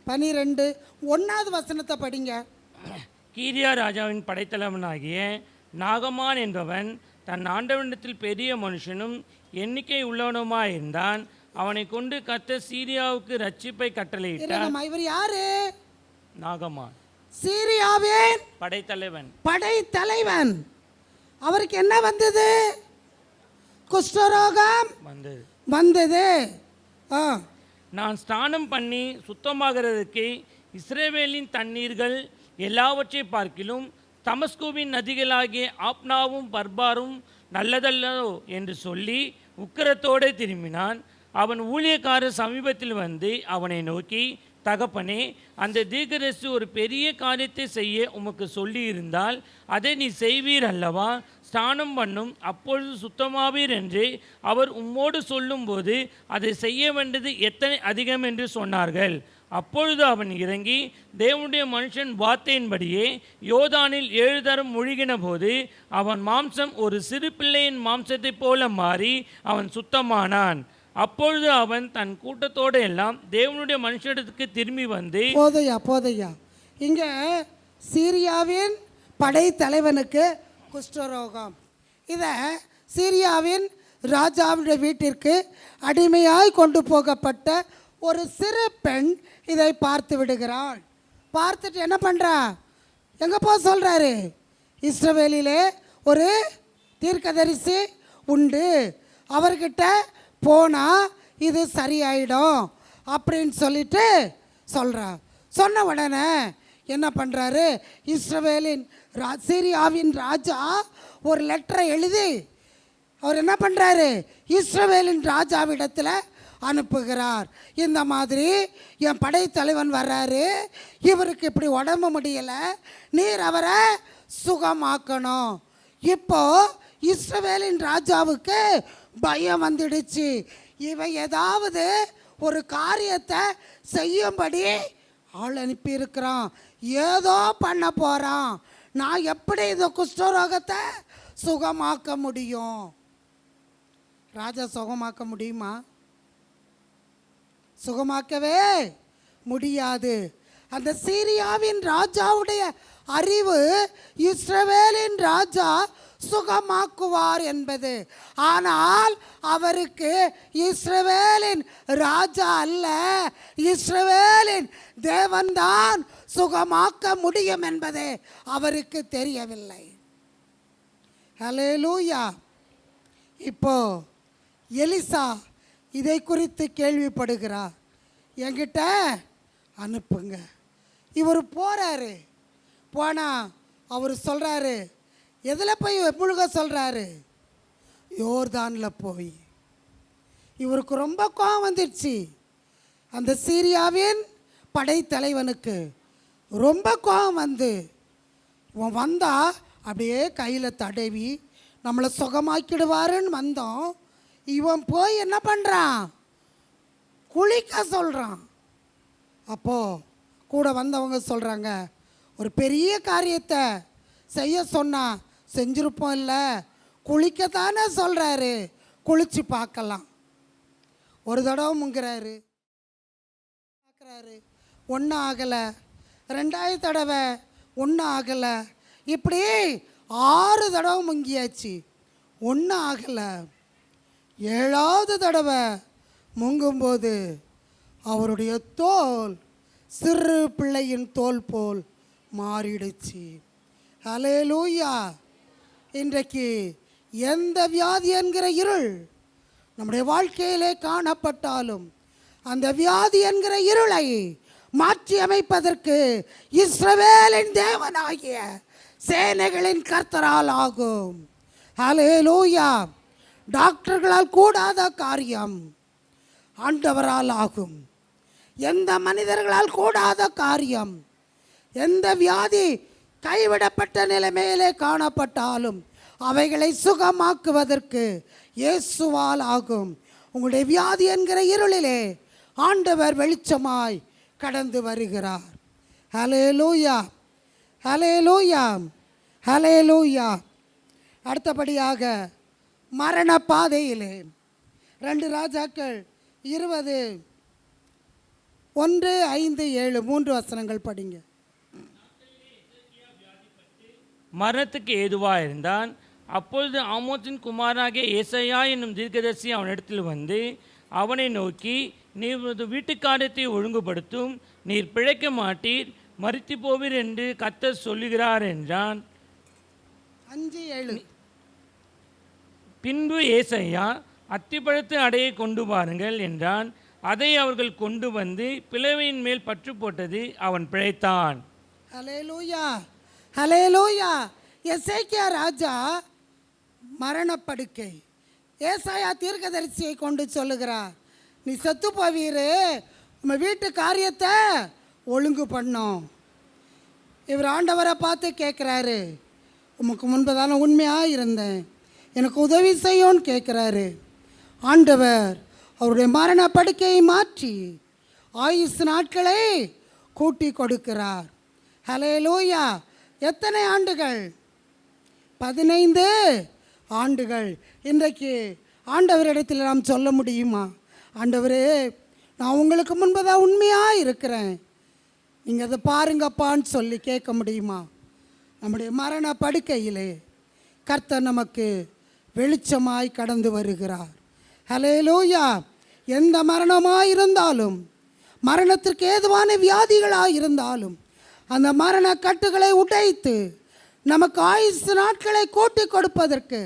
12 1வது வசனத்தை படிங்க. கீரியா ராஜாவின் படைத்தலைவனாகிய நாகமான் என்பவன் தன் ஆண்டவனிடத்தில் பெரிய மனுஷனும் எண்ணிக்கை உள்ளவனுமாயிருந்தான். அவனை கொண்டு கர்த்தர் சீரியாவுக்கு ரட்சிப்பை கட்டளையிட்டார். இவர் யாரு? நாகமான் சீரியாவின் படைத்தலைவன். அவருக்கு என்ன வந்தது? குஷ்டரோகம் வந்தது. நான் ஸ்நானம் பண்ணி சுத்தமாகிறதுக்கு இஸ்ரவேலின் தண்ணீர்கள் எல்லாவற்றை பார்க்கிலும் தமஸ்குவின் நதிகளாகிய ஆப்னாவும் பர்பாரும் நல்லதல்லோ என்று சொல்லி உக்கிரத்தோடு திரும்பினான். அவன் ஊழியக்காரர் சமீபத்தில் வந்து அவனை நோக்கி, தகப்பனே, அந்த தீர்க்கதரிசி ஒரு பெரிய காரியத்தை செய்ய உமக்கு சொல்லி இருந்தால் அதை நீ செய்வீர் அல்லவா? ஸ்நானம் பண்ணும், அப்பொழுது சுத்தமாவீர் என்று அவர் உம்மோடு சொல்லும்போது அதை செய்ய வேண்டியது எத்தனை அதிகம் என்று சொன்னார்கள். அப்பொழுது அவன் இறங்கி தேவனுடைய மனுஷன் வார்த்தையின்படியே யோர்தானில் 7 தரம் முழுகின போது அவன் மாம்சம் ஒரு சிறு பிள்ளையின் மாம்சத்தைப் போல மாறி அவன் சுத்தமானான். அப்பொழுது அவன் தன் கூட்டத்தோடு எல்லாம் தேவனுடைய மனுஷனுக்கு திரும்பி வந்து, போதையா இங்க சீரியாவின் படைத்தலைவனுக்கு குஷ்டரோகம். இதை சீரியாவின் ராஜாவுடைய வீட்டிற்கு அடிமையாய் கொண்டு போகப்பட்ட ஒரு சிறு பெண் இதை பார்த்து விடுகிறாள். பார்த்துட்டு என்ன பண்ணுறா? எங்கே போக சொல்கிறாரு? இஸ்ரவேலிலே ஒரு தீர்க்கதரிசி உண்டு, அவர்கிட்ட போனால் இது சரியாயிடும் அப்படின்னு சொல்லிட்டு சொல்கிறா. சொன்ன உடனே என்ன பண்ணுறாரு? இஸ்ரவேலின் சீரியாவின் ராஜா ஒரு லெட்டரை எழுதி அவர் என்ன பண்ணுறாரு? இஸ்ரவேலின் ராஜாவிடத்தில் அனுப்புகிறார். இந்த மாதிரி என் படைத்தலைவன் வர்றாரு, இவருக்கு இப்படி உடம்பு முடியலை, நீர் அவரை சுகமாக்கணும். இப்போ இஸ்ரவேலின் ராஜாவுக்கு பயம் வந்துடுச்சு. இவன் ஏதாவது ஒரு காரியத்தை செய்யும்படி ஆள் அனுப்பியிருக்கிறான், ஏதோ பண்ண போகிறான். நான் எப்படி இந்த குஷ்டரோகத்தை சுகமாக்க முடியும்? ராஜா சுகமாக்க முடியுமா? சுகமாக்கவே முடியாது. அந்த சீரியாவின் ராஜாவுடைய அறிவு இஸ்ரவேலின் ராஜா சுகமாக்குவார் என்பது. ஆனால் அவருக்கு இஸ்ரவேலின் ராஜா அல்ல, இஸ்ரவேலின் தேவன்தான் சுகமாக்க முடியும் என்பது அவருக்கு தெரியவில்லை. ஹல்லேலூயா. இப்போ எலிசா இதை குறித்து கேள்விப்படுகிறார். என்கிட்ட அனுப்புங்க. இவர் போகிறாரு. போனால் அவர் சொல்கிறாரு, எதில் போய் முழுக சொல்கிறாரு? யோர்தானில் போய். இவருக்கு ரொம்ப கோபம் வந்துடுச்சு. அந்த சீரியாவின் படைத்தலைவனுக்கு ரொம்ப கோபம் வந்து, இவன் வந்தால் அப்படியே கையில் தடவி நம்மளை சுகமாக்கிடுவாருன்னு வந்தோம். இவன் போய் என்ன பண்ணுறான்? குளிக்க சொல்கிறான். அப்போது கூட வந்தவங்க சொல்கிறாங்க, ஒரு பெரிய காரியத்தை செய்ய சொன்னால் செஞ்சுருப்போம், இல்லை குளிக்கத்தானே சொல்கிறாரு, குளித்து பார்க்கலாம். ஒரு தடவை முங்கிறாரு, பார்க்குறாரு, ஒன்றும் ஆகலை. 2வது தடவை ஒன்றும் ஆகலை. இப்படி 6 தடவை முங்கியாச்சு, ஒன்றும் ஆகலை. 7வது தடவை முங்கும்போது அவருடைய தோல் சிறு பிள்ளையின் தோல் போல் மாறிடுச்சு. ஹல்லேலூயா. இன்றைக்கு எந்த வியாதி என்கிற இருள் நம்முடைய வாழ்க்கையிலே காணப்பட்டாலும் அந்த வியாதி என்கிற இருளை மாற்றி அமைப்பதற்கு இஸ்ரவேலின் தேவனாகிய சேனைகளின் கர்த்தரால் ஆகும். ஹல்லேலூயா. டாக்டர்களால் கூடாத காரியம் ஆண்டவரால் ஆகும். எந்த மனிதர்களால் கூடாத காரியம், எந்த வியாதி கைவிடப்பட்ட நிலைமையிலே காணப்பட்டாலும் அவைகளை சுகமாக்குவதற்கு இயேசுவால் ஆகும். உங்களுடைய வியாதி என்கிற இருளிலே ஆண்டவர் வெளிச்சமாய் கடந்து வருகிறார். ஹல்லேலூயா, ஹல்லேலூயா, ஹல்லேலூயா. அடுத்தபடியாக மரண பாதையிலே 2 ராஜாக்கள் 20:1, 5, 7 3 வசனங்கள் படிங்க. மரணத்துக்கு ஏதுவாக இருந்தான். அப்பொழுது ஆமோத்தின் குமாரனாகிய ஏசாயா என்னும் தீர்க்கதரிசி அவனிடத்தில் வந்து அவனை நோக்கி, நீர் வீட்டுக்காரியத்தை ஒழுங்குபடுத்தும், நீர் பிழைக்க மாட்டீர், மரித்து போவீர் என்று கர்த்தர் சொல்லுகிறார் என்றான். 5:7. பின்பு ஏசாயா, அத்திப்பழத்து அடையை கொண்டு வாருங்கள் என்றான். அதை அவர்கள் கொண்டு வந்து பிளவையின் மேல் பற்று போட்டது, அவன் பிழைத்தான். ஹல்லேலூயா, ஹல்லேலூயா. எசேக்கியா ராஜா மரணப்படுக்கை, ஏசாயா தீர்க்கதரிசியை கொண்டு சொல்லுகிறார், நீ செத்து போவீரு, நம்ம வீட்டு காரியத்தை ஒழுங்கு பண்ணோம். இவர் ஆண்டவரை பார்த்து கேட்குறாரு, உமக்கு முன்பதான உண்மையாக இருந்தேன், எனக்கு உதவி செய்யோன்னு கேட்குறாரு. ஆண்டவர் அவருடைய மரண படுக்கையை மாற்றி ஆயுசு நாட்களை கூட்டி கொடுக்கிறார். ஹல்லேலூயா. எத்தனை ஆண்டுகள்? 15 ஆண்டுகள். இன்றைக்கு ஆண்டவரிடத்தில் நாம் சொல்ல முடியுமா, ஆண்டவரே நான் உங்களுக்கு முன்பதாக உண்மையாக இருக்கிறேன், நீங்கள் அதை பாருங்கப்பான்னு சொல்லி கேட்க முடியுமா? நம்முடைய மரண படுக்கையிலே கர்த்தர் நமக்கு வெளிச்சமாய் கடந்து வருகிறார். ஹல்லேலூயா. எந்த மரணமாக இருந்தாலும், மரணத்திற்கு ஏதுவான வியாதிகளாக இருந்தாலும், அந்த மரண கட்டுகளை உடைத்து நமக்கு ஆயுசு நாட்களை கூட்டி கொடுப்பதற்கு,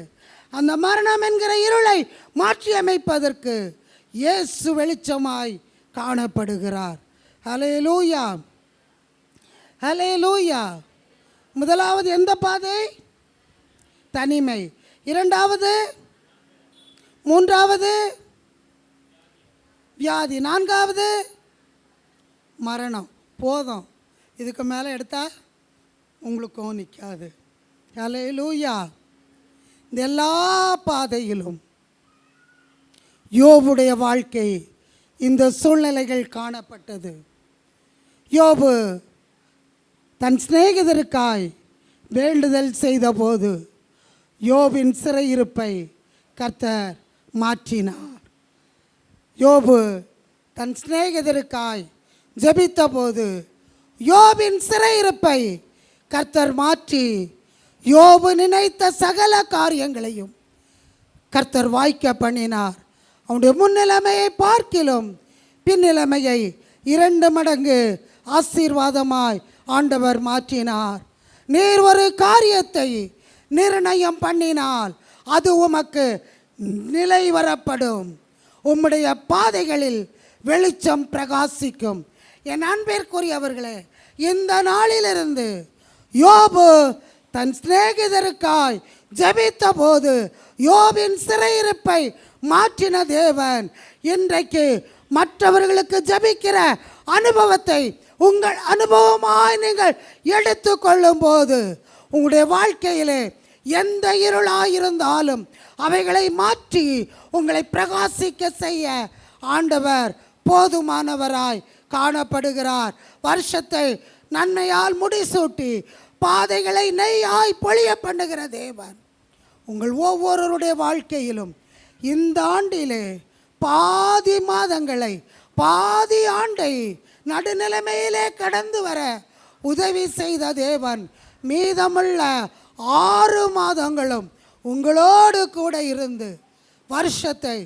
அந்த மரணம் என்கிற இருளை மாற்றி அமைப்பதற்கு இயேசு வெளிச்சமாய் காணப்படுகிறார். ஹல்லேலூயா, ஹல்லேலூயா. முதலாவது எந்த பாதை? தனிமை. 2வது, 3வது வியாதி, 4வது மரணம். போதும், இதுக்கு மேலே எடுத்தால் உங்களுக்கும் நிற்காது. ஹல்லேலூயா. இந்த எல்லா பாதையிலும் யோபுடைய வாழ்க்கை இந்த சூழ்நிலைகள் காணப்பட்டது. யோபு தன் சிநேகிதருக்காய் வேண்டுதல் செய்தபோது யோபின் சிறையிருப்பை கர்த்தர் மாற்றினார். யோபு தன் சிநேகிதருக்காய் ஜெபித்த போது யோபின் சிறையிருப்பை கர்த்தர் மாற்றி யோபு நினைத்த சகல காரியங்களையும் கர்த்தர் வாய்க்க பண்ணினார். அவனுடைய முன்னிலைமையை பார்க்கிலும் பின்னிலைமையை 2 மடங்கு ஆசீர்வாதமாய் ஆண்டவர் மாற்றினார். நீர் ஒரு காரியத்தை நிர்ணயம் பண்ணினால் அது உமக்கு நிலை வரப்படும், உம்முடைய பாதைகளில் வெளிச்சம் பிரகாசிக்கும். என் அன்பிற்குரியவர்களே, இந்த நாளிலிருந்து யோபு தன் சிநேகிதருக்காய் ஜெபித்த போது யோபின் சிறையிருப்பை மாற்றின தேவன் இன்றைக்கு மற்றவர்களுக்கு ஜெபிக்கிற அனுபவத்தை உங்கள் அனுபவமாய் நீங்கள் எடுத்துக்கொள்ளும் போது உங்களுடைய வாழ்க்கையிலே எந்த இருளாயிருந்தாலும் அவைகளை மாற்றி உங்களை பிரகாசிக்க செய்ய ஆண்டவர் போதுமானவராய் காணப்படுகிறார். வருஷத்தை நன்மையால் முடிசூட்டி பாதைகளை நெய்யாய் பொழிய பண்ணுகிற தேவன் உங்கள் ஒவ்வொருவருடைய வாழ்க்கையிலும் இந்த ஆண்டிலே பாதி மாதங்களை, பாதி ஆண்டை நடுநிலைமையிலே கடந்து வர உதவி செய்த தேவன் மீதமுள்ள 6 மாதங்களும் உங்களோடு கூட இருந்து வருஷத்தை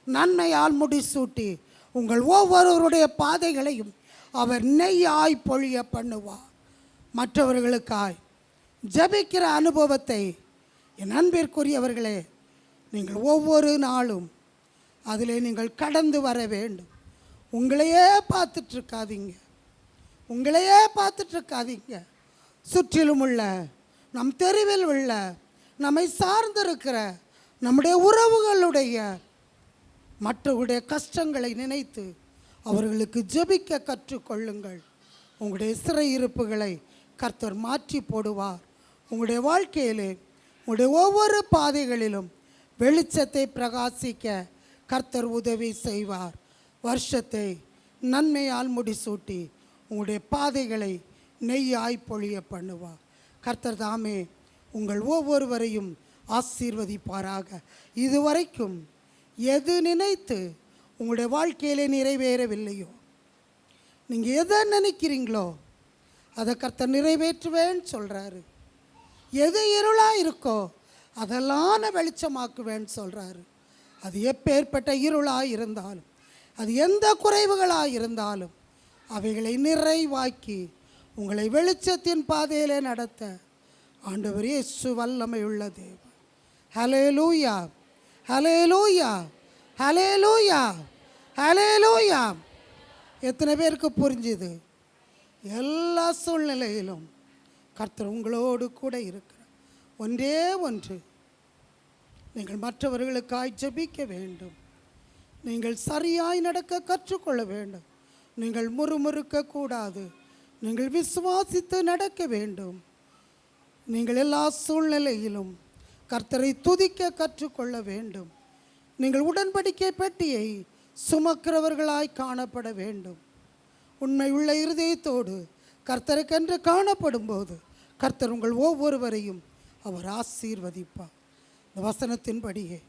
நன்மையால் முடிசூட்டி உங்கள் ஒவ்வொருவருடைய பாதைகளையும் அவர் நெய்யாய் பொழிய பண்ணுவார். மற்றவர்களுக்காய் ஜெபிக்கிற அனுபவத்தை என் அன்பிற்குரியவர்களே நீங்கள் ஒவ்வொரு நாளும் அதிலே நீங்கள் கடந்து வர வேண்டும். உங்களையே பார்த்துட்ருக்காதீங்க, உங்களையே பார்த்துட்ருக்காதீங்க. சுற்றிலும் உள்ள நம் தெருவில் உள்ள நம்மை சார்ந்திருக்கிற நம்முடைய உறவுகளுடைய மற்றவருடைய கஷ்டங்களை நினைத்து அவர்களுக்கு ஜெபிக்க கற்றுக்கொள்ளுங்கள். உங்களுடைய சிறையிருப்புகளை கர்த்தர் மாற்றி போடுவார். உங்களுடைய வாழ்க்கையிலே உங்களுடைய ஒவ்வொரு பாதைகளிலும் வெளிச்சத்தை பிரகாசிக்க கர்த்தர் உதவி செய்வார். வருஷத்தை நன்மையால் முடிசூட்டி உங்களுடைய பாதைகளை நெய்யாய் பொழிய பண்ணுவார். கர்த்தர் தாமே உங்கள் ஒவ்வொருவரையும் ஆசீர்வதிப்பாராக. இதுவரைக்கும் எது நினைத்து உங்களுடைய வாழ்க்கையிலே நிறைவேறவில்லையோ, நீங்கள் எதை நினைக்கிறீங்களோ அதை கர்த்தர் நிறைவேற்றுவேன்னு சொல்கிறாரு. எது இருளாக இருக்கோ அதெல்லாம் நான் வெளிச்சமாக்குவேன்னு சொல்கிறாரு. அது எப்பேற்பட்ட இருளாக இருந்தாலும், அது எந்த குறைவுகளாக இருந்தாலும் அவைகளை நிறைவாக்கி உங்களை வெளிச்சத்தின் பாதையிலே நடத்த ஆண்டவர் இயேசு வல்லமை உள்ள தேவன். ஹல்லேலூயா, ஹல்லேலூயா, ஹல்லேலூயா, ஹல்லேலூயா. எத்தனை பேருக்கு புரிஞ்சுது? எல்லா சூழ்நிலையிலும் கர்த்தர் உங்களோடு கூட இருக்கிறார். ஒன்றே ஒன்று, நீங்கள் மற்றவர்களுக்காய் ஜெபிக்க வேண்டும். நீங்கள் சரியாய் நடக்க கற்றுக்கொள்ள வேண்டும். நீங்கள் முறுமுறுக்க கூடாது. நீங்கள் விசுவாசித்து நடக்க வேண்டும். நீங்கள் எல்லா சூழ்நிலையிலும் கர்த்தரை துதிக்க கற்றுக்கொள்ள வேண்டும். நீங்கள் உடன்படிக்கை பெட்டியை சுமக்கிறவர்களாய் காணப்பட வேண்டும். உண்மை உள்ள இருதயத்தோடு கர்த்தருக்கென்று காணப்படும் போது கர்த்தர் உங்கள் ஒவ்வொருவரையும் அவர் ஆசீர்வதிப்பார். இந்த வசனத்தின்படியே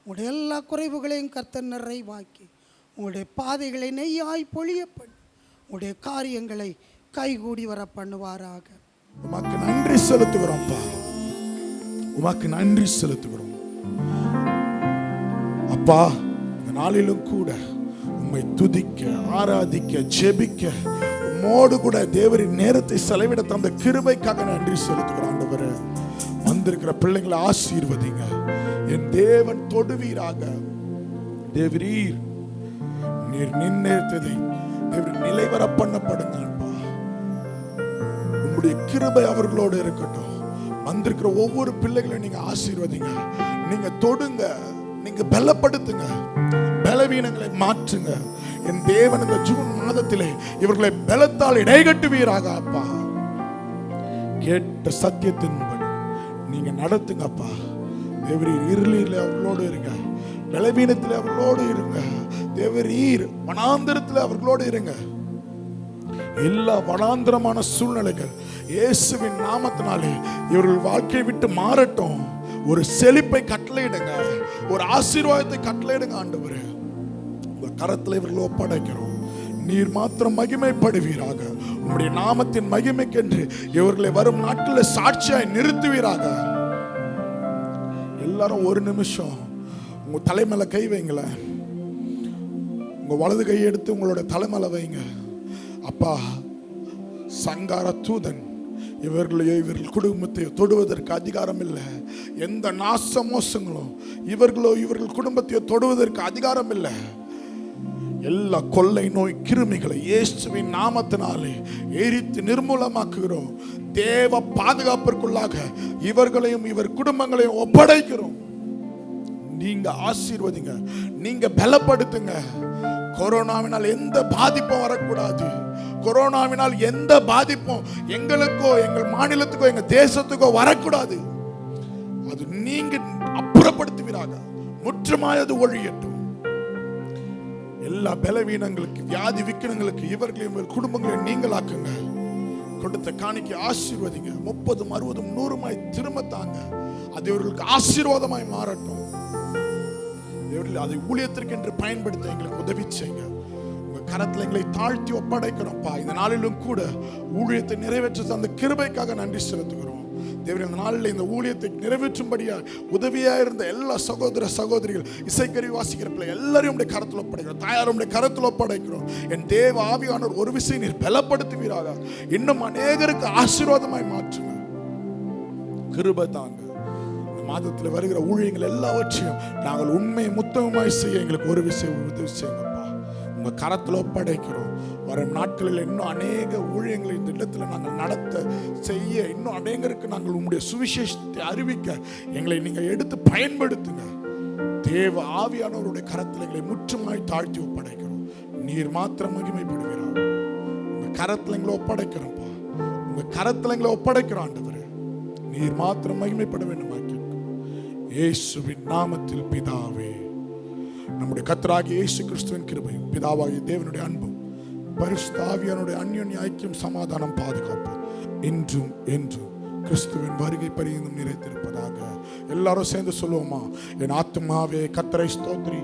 உங்களுடைய எல்லா குறைவுகளையும் கர்த்தர் நிறைவாக்கி உங்களுடைய பாதைகளை நெய்யாய் பொழிய பண்ணி உங்களுடைய காரியங்களை கைகூடி வர பண்ணுவாராக. உமக்கு நன்றி செலுத்துகிறோம்ப்பா, உமக்கு நன்றி செலுத்துகிறோம் அப்பா. இந்த நாளிலும் கூட உம்மை துதிக்க, ஆராதிக்க, ஜெபிக்க, உம்மோடு கூட தேவரின் நேரத்தை செலவிட தந்த கிருபைக்காக நன்றி செலுத்துகிறோம். ஆண்டவரே, வந்திருக்கிற பிள்ளைங்களை ஆசீர்வதிங்க. என் தேவன் தொடுவீராக. தேவரீர் நீர் நிர்ணயித்ததை தேவரின் நிலைவர பண்ணப்படுங்க. உங்களுடைய கிருபை அவர்களோடு இருக்கட்டும். வந்திருக்கிற ஒவ்வொரு பிள்ளைகளையும் நீங்க ஆசீர்வதிங்க. நீங்க தொடுங்க, நீங்க பலப்படுத்துங்க, பலவீனங்களை மாற்றுங்க. என் தேவன் இந்த ஜூன் மாதத்திலே இவர்களை பலத்தால் இடைகட்டுவீராக அப்பா. கேட்ட சத்தியத்தின்படி நீங்க நடத்துங்கப்பா. தேவரீர் இருளில் அவர்களோடு இருங்க, பலவீனத்தில் அவர்களோடு இருங்க. தேவரீர் வனாந்தரத்தில் அவர்களோடு இருங்க. எல்லா வனாந்தரமான சூழ்நிலைகள் இயேசுவின் நாமத்தினாலே இவர்கள் வாழ்க்கையை விட்டு மாறட்டும். ஒரு செழிப்பை கட்டளையிடுங்க, ஒரு ஆசீர்வாதத்தை கட்டளையிடுங்க. ஆண்டவரே, உங்க கரத்தில் இவர்கள் ஒப்படைக்கிறோம். நீர் மாத்திரம் மகிமைப்படுவீராக. உங்களுடைய நாமத்தின் மகிமைக்கென்று இவர்களை வரும் நாட்களில் சாட்சியாய் நிறுத்துவீராக. எல்லாரும் ஒரு நிமிஷம் உங்க தலைமையில கை வைங்களேன். உங்க வலது கையை எடுத்து உங்களோட தலைமையில வைங்க. அப்பா, சங்கார தூதன் இவர்களையோ இவர்கள் குடும்பத்தையோ தொடுவதற்கு அதிகாரம் இல்லை. எந்த நாச மோசங்களும் இவர்களோ இவர்கள் குடும்பத்தையோ தொடுவதற்கு அதிகாரம் இல்லை. எல்லா கொள்ளை நோய் கிருமிகளை இயேசுவின் நாமத்தினாலே எரித்து நிர்மூலமாக்குகிறோம். தேவ பாதுகாப்பிற்குள்ளாக இவர்களையும் இவர் குடும்பங்களையும் ஒப்படைக்கிறோம். நீங்க ஆசீர்வதிங்க, நீங்க பலப்படுத்துங்க. கொரோனாவினால் எந்த பாதிப்பும் வரக்கூடாது. கொரோனாவினால் எந்த பாதிப்பும் எங்களுக்கோ எங்கள் மாநிலத்துக்கோ எங்க தேசத்துக்கோ வரக்கூடாது. அது நீங்க அப்புறப்படுத்துவீராக. முற்றுமாயது ஒழியட்டும். எல்லா பலவீனங்களுக்கு, வியாதி விக்கினங்களுக்கு இவர்களையும் குடும்பங்களையும் நீங்களாக்குங்க. கொடுத்த காணிக்கை ஆசீர்வதிங்க. 30, 60, 100 திரும்ப தாங்க. அது இவர்களுக்கு ஆசீர்வாதமாய் மாறட்டும். அதை ஊழியத்திற்கு என்று பயன்படுத்த எங்களுக்கு உதவி செய்யுங்க. உங்க கரத்தில் எங்களை தாழ்த்தி ஒப்படைக்கிறோம்ப்பா. இந்த நாளிலும் கூட ஊழியத்தை நிறைவேற்ற அந்த கிருபைக்காக நன்றி செலுத்துகிறோம். தேவன் இந்த நாளில் இந்த ஊழியத்தை நிறைவேற்றும்படியா உதவியா இருந்த எல்லா சகோதர சகோதரிகள், இசைக்கருவி வாசிக்கிற பிள்ளை எல்லாரையும் உடைய கரத்தில் ஒப்படைக்கிறோம். தாயாரும் உடைய கரத்தில் ஒப்படைக்கிறோம். என் தேவ ஆவியானவர் ஒரு விஷயம் நீர் பலப்படுத்துவீராக. இன்னும் அநேகருக்கு ஆசீர்வாதமாய் மாற்றுங்க. கிருபை தாங்க. மாதத்தில் வருகிற ஊழியங்கள் எல்லாவற்றையும் நாங்கள் உண்மை முத்தமாய் செய்ய எங்களுக்கு ஒரு விஷயம் உதவி செய்யுங்கப்பா. உங்க கரத்தில் ஒப்படைக்கிறோம். வரும் நாட்களில் இன்னும் அநேக ஊழியங்களை இந்த இடத்துல நாங்கள் நடத்த செய்ய, இன்னும் அநேகருக்கு நாங்கள் உங்களுடைய சுவிசேஷத்தை அறிவிக்க எங்களை நீங்கள் எடுத்து பயன்படுத்துங்க. தேவ ஆவியானவருடைய கரத்தில் எங்களை முற்றுமாய் தாழ்த்தி ஒப்படைக்கிறோம். நீர் மாத்திரம் மகிமைப்படுகிறார். உங்க கரத்தில் எங்களை ஒப்படைக்கிறோம்ப்பா. உங்க கரத்தில் எங்களை ஒப்படைக்கிறோம் ஆண்டவரே. நீர் மாத்திரம் மகிமைப்பட வேண்டும். இயேசுவின் நாமத்தில் பிதாவே. நம்முடைய கர்த்தராகிய இயேசு கிறிஸ்துவின் கிருபையும் பிதாவாகிய தேவனுடைய அன்பும் பரிசுத்த ஆவியானுடைய அந்யோன்ய ஐக்கியம் சமாதானம் பாதுகாப்பு இன்றும் என்றும் கிறிஸ்துவின் வருகை பரியந்தம் நிறைத்திருப்பதாக. எல்லாரும் சேர்ந்து சொல்லுவோமா? என் ஆத்துமாவே கர்த்தரை ஸ்தோத்திரி,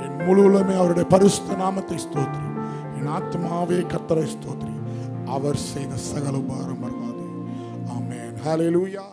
என் முழுவதுமே அவருடைய பரிசுத்த நாமத்தை ஸ்தோத்திரி. என் ஆத்துமாவே கர்த்தரை ஸ்தோத்திரி, அவர் செய்த சகல உபகாரம் மறவாதே. ஆமென். ஹல்லேலூயா.